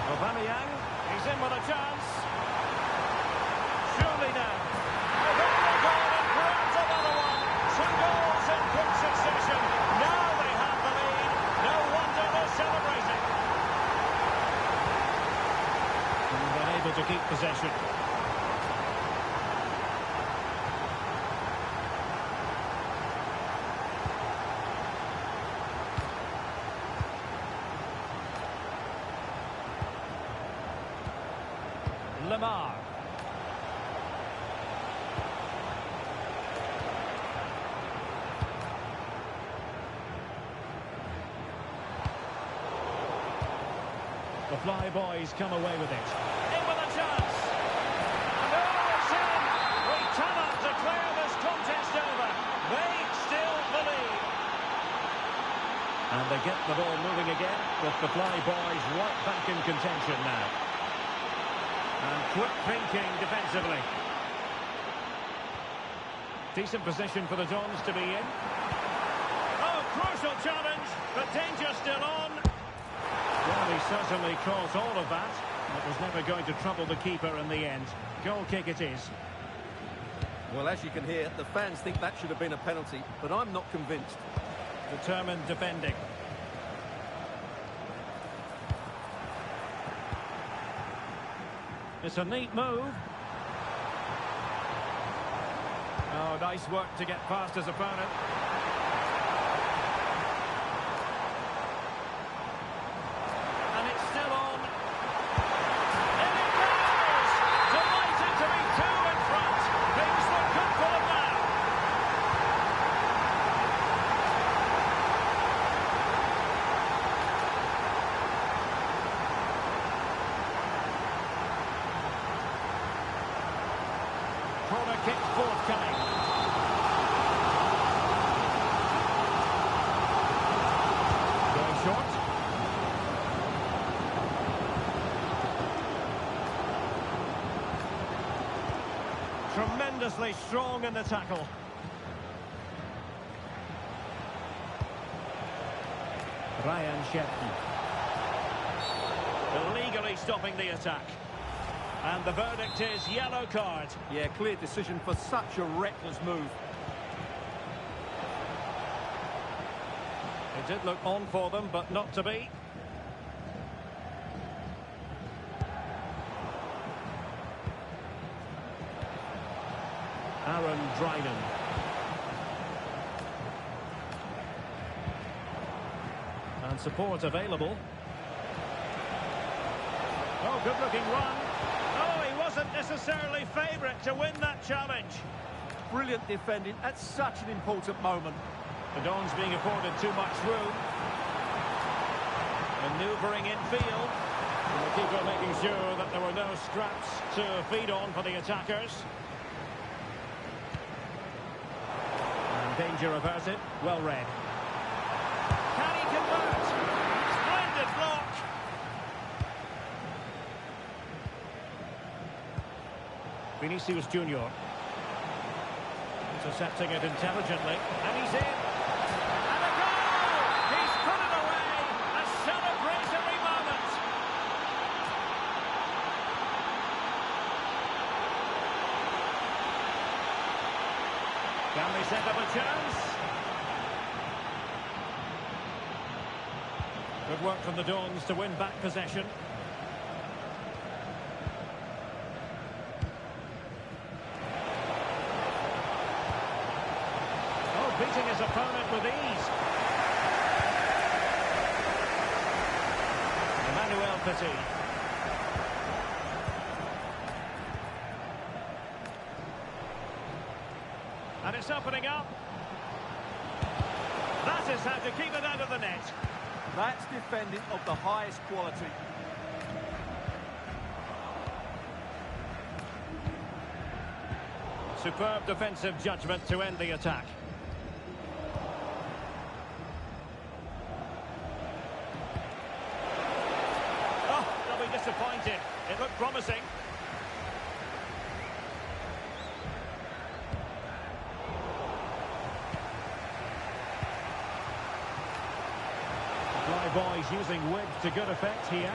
Aubameyang, he's in with a chance. Surely now. A goal and perhaps another one. 2 goals in quick succession. Now they have the lead. No wonder they're celebrating. Able to keep possession. Lemar. The Flyboys come away with it. In with a chance. And it's in. We cannot declare this contest over. They still believe. And they get the ball moving again with the Flyboys right back in contention now. And quick thinking defensively. Decent position for the Dons to be in. Oh, crucial But danger still on. Well, he certainly caused all of that. It was never going to trouble the keeper in the end. Goal kick it is. Well, as you can hear, the fans think that should have been a penalty, but I'm not convinced. Determined defending. It's a neat move. Oh, nice work to get past his opponent. And it's still on. And it goes! Delighted to be two in front. Things look good for them now. Corner kick forthcoming. Going short. Tremendously strong in the tackle. Ryan Shefty. Illegally stopping the attack. And the verdict is yellow card. Yeah, clear decision for such a reckless move. It did look on for them, but not to be. Aaron Dryden. And support available. Oh, good-looking run. Oh, he wasn't necessarily favourite to win that challenge. Brilliant defending at such an important moment. The Dons being afforded too much room. Manoeuvring infield. And the keeper making sure that there were no scraps to feed on for the attackers. And danger averted. Well read. Can he convert? Splendid block. Vinicius Junior. Intercepting it intelligently. And he's in. And a goal! He's put it away! A celebratory moment! Can they set up a chance? Good work from the Dons to win back possession. Beating his opponent with ease. Emmanuel Petit. And it's opening up. That is how to keep it out of the net. That's defending of the highest quality. Superb defensive judgment to end the attack. Disappointed. It looked promising. Fly boys using width to good effect here.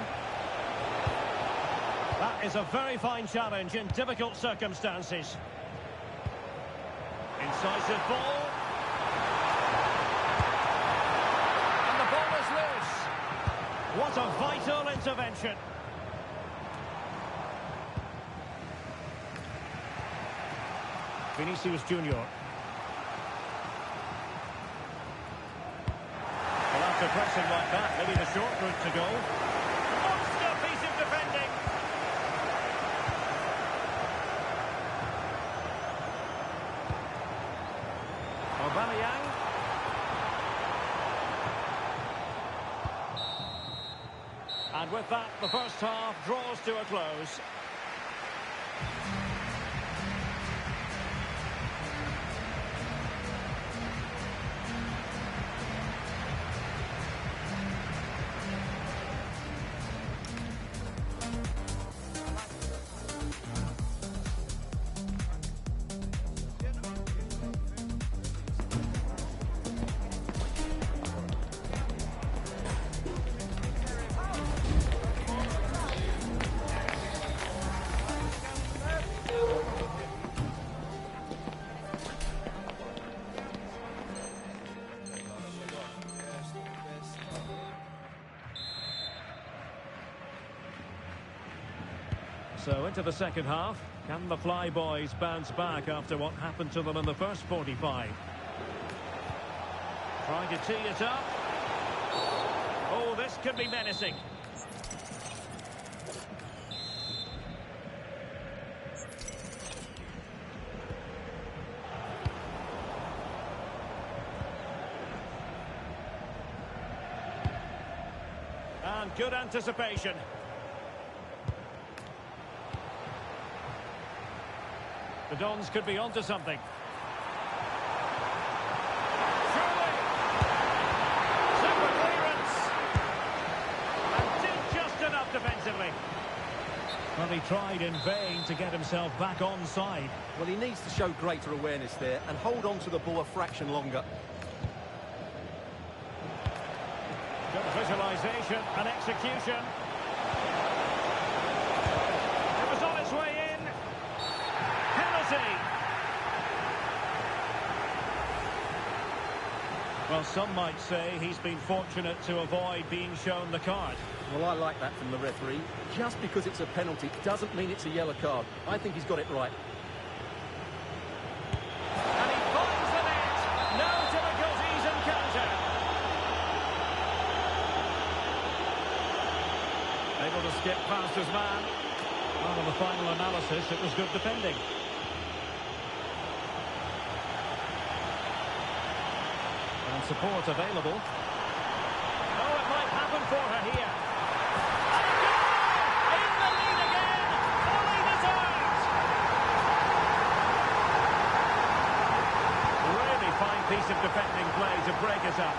That is a very fine challenge in difficult circumstances. Incisive ball. And the ball is loose. What a vital intervention. Vinicius Junior. Well, after pressing like that, maybe the short route to goal. Monster piece of defending. Aubameyang. And with that, the first half draws to a close. So into the second half. Can the Flyboys bounce back after what happened to them in the first 45? Trying to tee it up. Oh, this could be menacing. And good anticipation. The Dons could be onto something. Surely. Super clearance. And did just enough defensively. Well, he tried in vain to get himself back onside. Well, he needs to show greater awareness there and hold on to the ball a fraction longer. Good visualisation and execution. It was on its way in. Penalty. Well, some might say he's been fortunate to avoid being shown the card. Well, I like that from the referee. Just because it's a penalty doesn't mean it's a yellow card. I think he's got it right. And he finds the net. No difficulties in counter. Able to skip past his man. Well, on the final analysis, it was good defending. And support available. Oh, it might happen for her here. And a goal! In the lead again! Fully deserved! Really fine piece of defending play to break us up.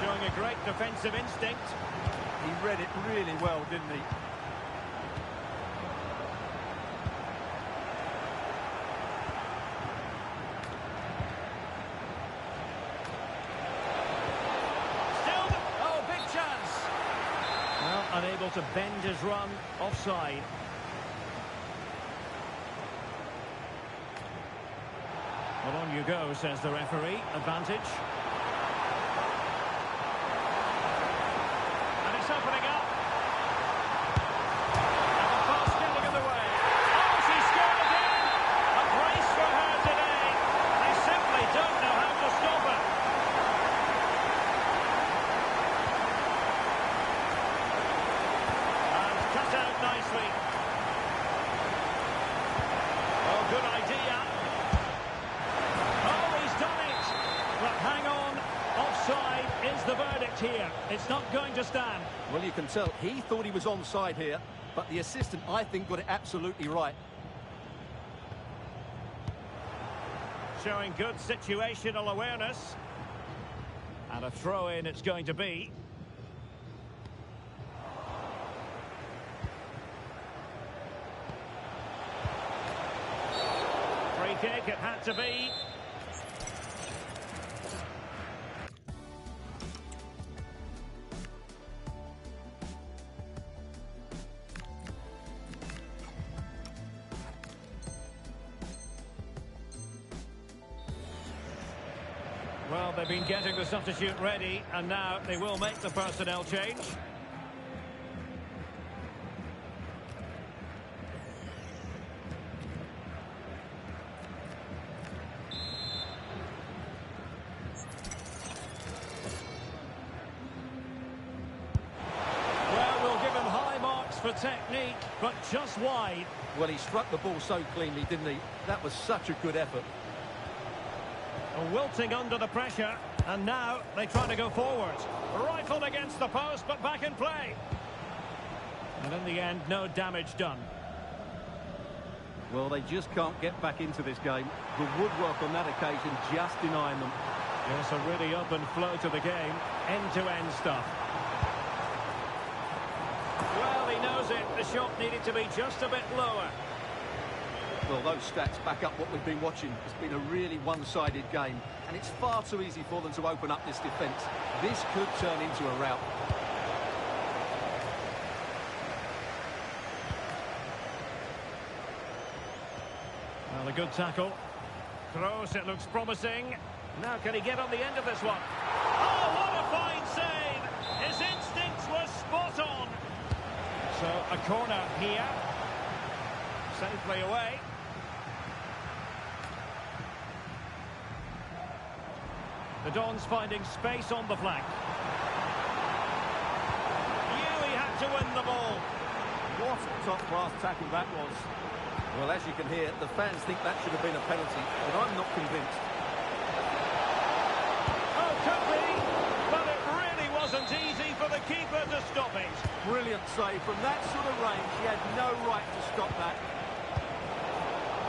Showing a great defensive instinct. He read it really well, didn't he? Unable to bend his run, offside. Well, on you go, says the referee. Advantage. And it's opening up. And the pass getting in the way. Oh, she scored again! A brace for her today. They simply don't know how to stop her. Nicely. Oh, good idea. Oh, he's done it. But hang on. Offside is the verdict here. It's not going to stand. Well, you can tell he thought he was onside here, but the assistant, I think, got it absolutely right. Showing good situational awareness. And a throw-in it's going to be. Free kick, it had to be. Well, they've been getting the substitute ready, and now they will make the personnel change. For technique, but just wide. Well, he struck the ball so cleanly, didn't he? That was such a good effort. Wilting under the pressure, and now they try to go forward. Rifled against the post, but back in play. And in the end, no damage done. Well, they just can't get back into this game. The woodwork on that occasion just denying them. Yes, a really open flow to the game. End-to-end stuff. Well, he knows it. The shot needed to be just a bit lower. Well, those stats back up what we've been watching. It's been a really one-sided game, and it's far too easy for them to open up this defence. This could turn into a rout. Well, a good tackle. Kroos, it looks promising. Now can he get on the end of this one? Oh, what a fine save! His instincts were spot on. So a corner here. Safely away. The Dons finding space on the flank. Knew he had to win the ball. What a top-class tackle that was. Well, as you can hear, the fans think that should have been a penalty, but I'm not convinced. Oh, could be, but it really wasn't easy for the keeper to stop it. Brilliant save. From that sort of range, he had no right to stop that.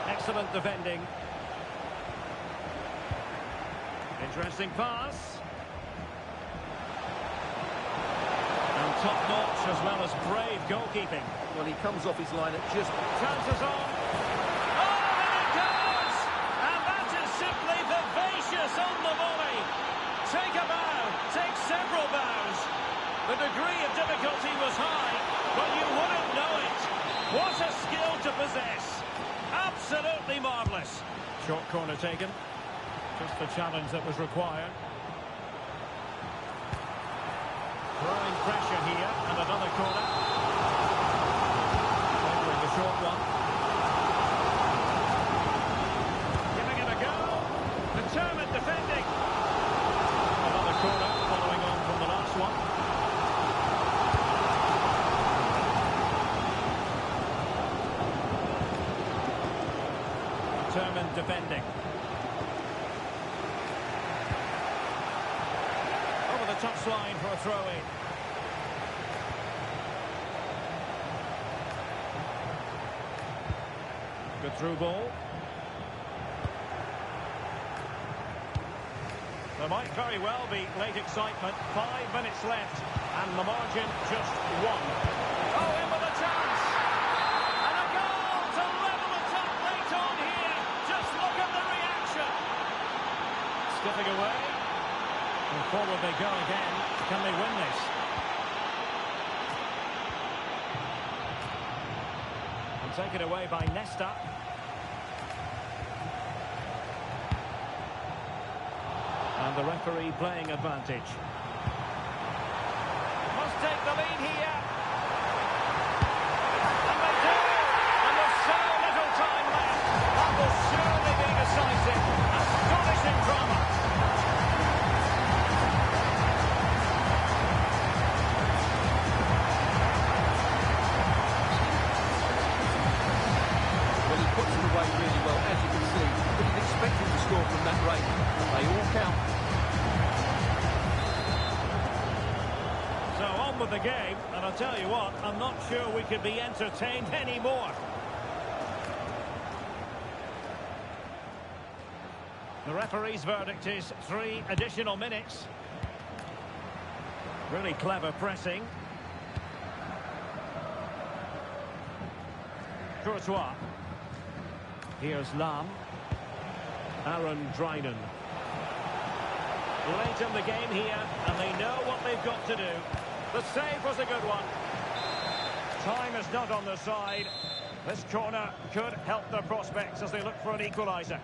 Excellent defending. Interesting pass. And top-notch as well as brave goalkeeping. Well, he comes off his line at just... Chances on. Oh, there it goes! And that is simply vivacious on the volley. Take a bow, take several bows. The degree of difficulty was high, but you wouldn't know it. What a skill to possess. Absolutely marvellous. Short corner taken. Just the challenge that was required. Growing pressure here, and another corner. Following the short one. Giving it a go. Determined defending. Another corner, following on from the last one. Determined defending. Over the touchline for a throw-in. Good through ball. There might very well be late excitement. 5 minutes left, and the margin just 1. Oh, in with a chance! And a goal to level it up late on here. Just look at the reaction. Skipping away. And forward they go again. Can they win this? And taken away by Nesta. And the referee playing advantage. Must take the lead here. And they do. And there's so little time left. That will surely be decisive. Astonishing drama. Well, he puts it away really well, as you can see. But he's expecting to score from that range. They all count. So on with the game, and I'll tell you what, I'm not sure we could be entertained anymore. The referee's verdict is 3 additional minutes. Really clever pressing. Courtois. Here's Lam. Aaron Drinan. Late in the game here, and they know what they've got to do. The save was a good one. Time is not on their side. This corner could help their prospects as they look for an equaliser.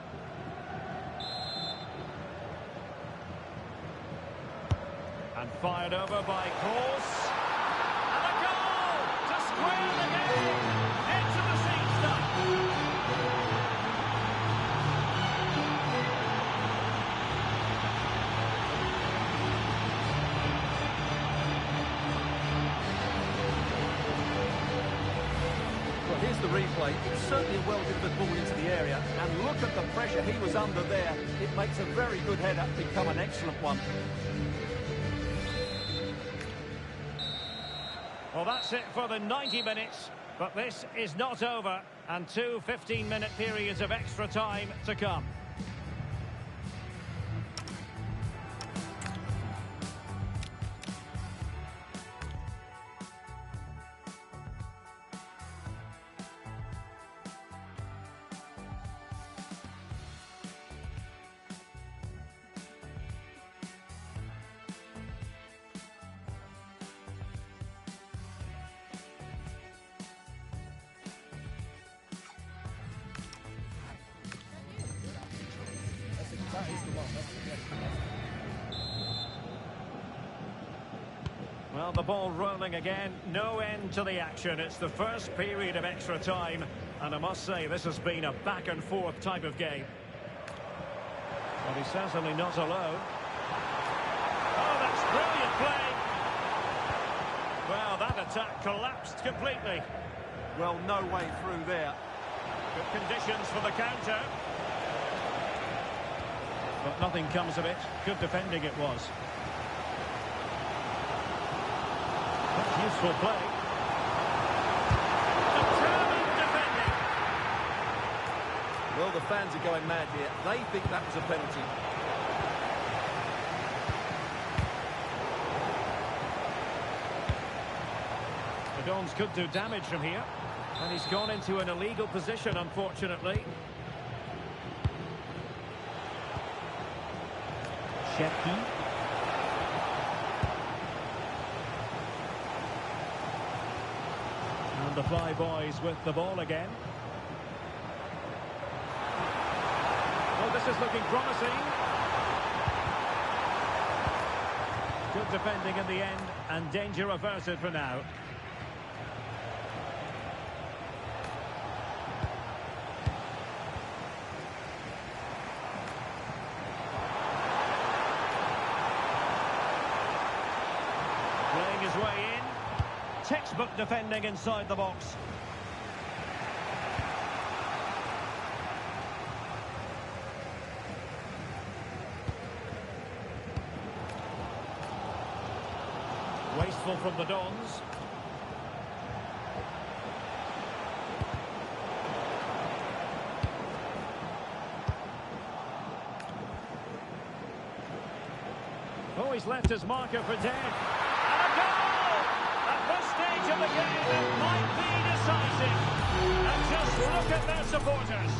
And fired over by Kroos. And a goal to square the game. Into the seat stuff. Here's the replay. It's certainly a well-delivered ball into the area. And look at the pressure he was under there. It makes a very good header become an excellent one. Well, that's it for the 90 minutes. But this is not over. And 2 15-minute periods of extra time to come. Well, the ball rolling again. No end to the action. It's the first period of extra time. And I must say, this has been a back-and-forth type of game. But he's certainly not alone. Oh, that's brilliant play. Well, that attack collapsed completely. Well, no way through there. Good conditions for the counter. But nothing comes of it. Good defending it was. That's useful play. Determined defending. Well, the fans are going mad here. They think that was a penalty. The Dons could do damage from here. And he's gone into an illegal position, unfortunately. Shepki. And the Flyboys with the ball again. Well, this is looking promising. Good defending in the end, and danger averted for now. Playing his way in. Textbook defending inside the box. Wasteful from the Dons. Oh, he's left his marker for dead. And a goal! At this stage of the game, it might be decisive. And just look at their supporters.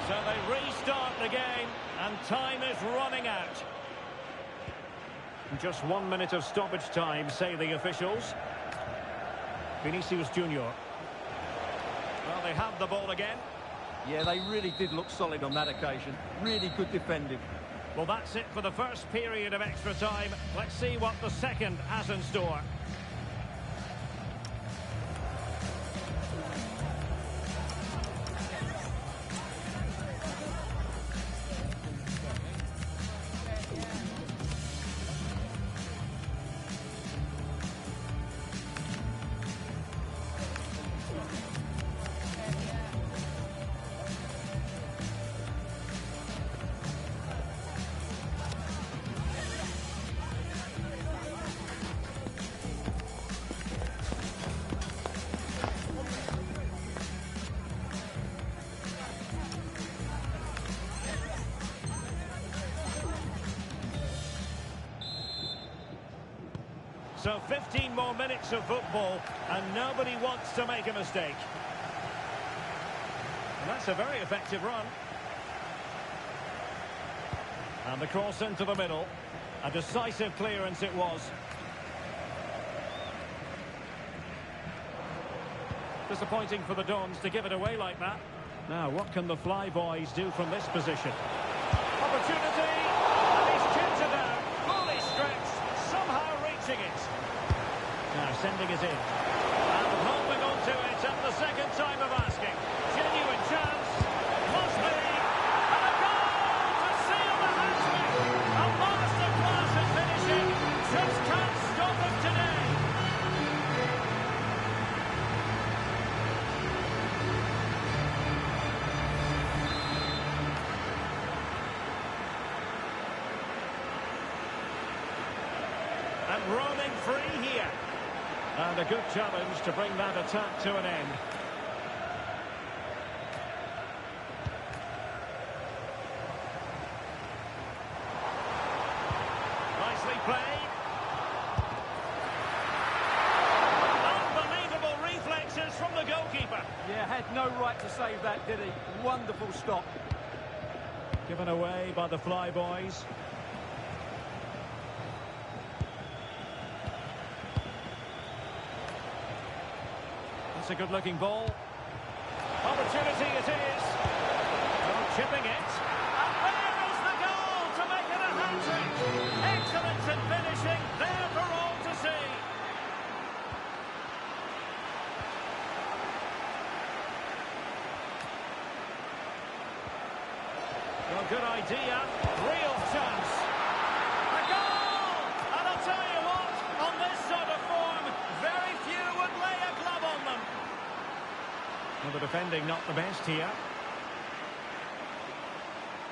So they restart the game, and time is running out. Just 1 minute of stoppage time, say the officials. Vinicius Junior. Well, they have the ball again. Yeah, they really did look solid on that occasion. Really good defending. Well, that's it for the first period of extra time. Let's see what the second has in store. So 15 more minutes of football, and nobody wants to make a mistake. And that's a very effective run. And the cross into the middle. A decisive clearance it was. Disappointing for the Dons to give it away like that. Now, what can the Flyboys do from this position? Opportunity! And he's chipped it down. Fully stretched. Somehow reaching it. Now sending it in. And holding on to it at the second time of asking. Genuine chance. Must be. And a goal to seal the hat-trick. A masterclass at finishing. Just can't stop him today. And roaming free here. And a good challenge to bring that attack to an end. Nicely played. Unbelievable reflexes from the goalkeeper. Yeah, had no right to save that, did he? Wonderful stop. Given away by the Flyboys. That's a good-looking ball. Opportunity it is. Oh, chipping it. And there is the goal to make it a hat-trick. Excellence in finishing, there for all to see. Well, good idea. Real chance. A goal! And I'll tell you what, on this sort of form, very few would lay a glove on them. Well, the defending not the best here.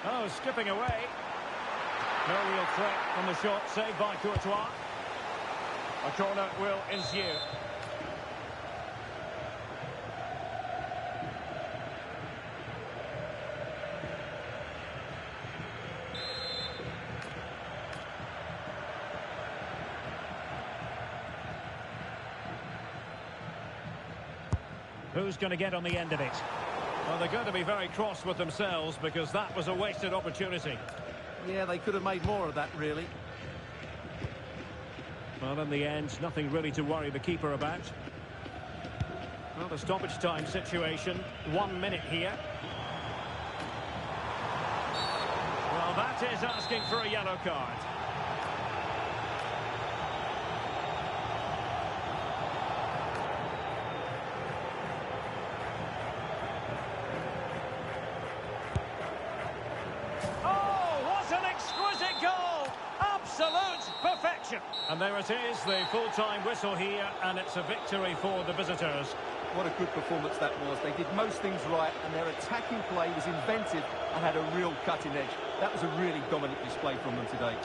Oh, skipping away. No real threat from the shot, saved by Courtois. A corner will ensue. Who's going to get on the end of it? Well, they're going to be very cross with themselves because that was a wasted opportunity. Yeah, they could have made more of that, really. Well, in the end, nothing really to worry the keeper about. Well, the stoppage time situation, 1 minute here. Well, that is asking for a yellow card. Absolute perfection. And there it is, the full-time whistle here, and it's a victory for the visitors. What a good performance that was. They did most things right, and their attacking play was inventive and had a real cutting edge. That was a really dominant display from them today.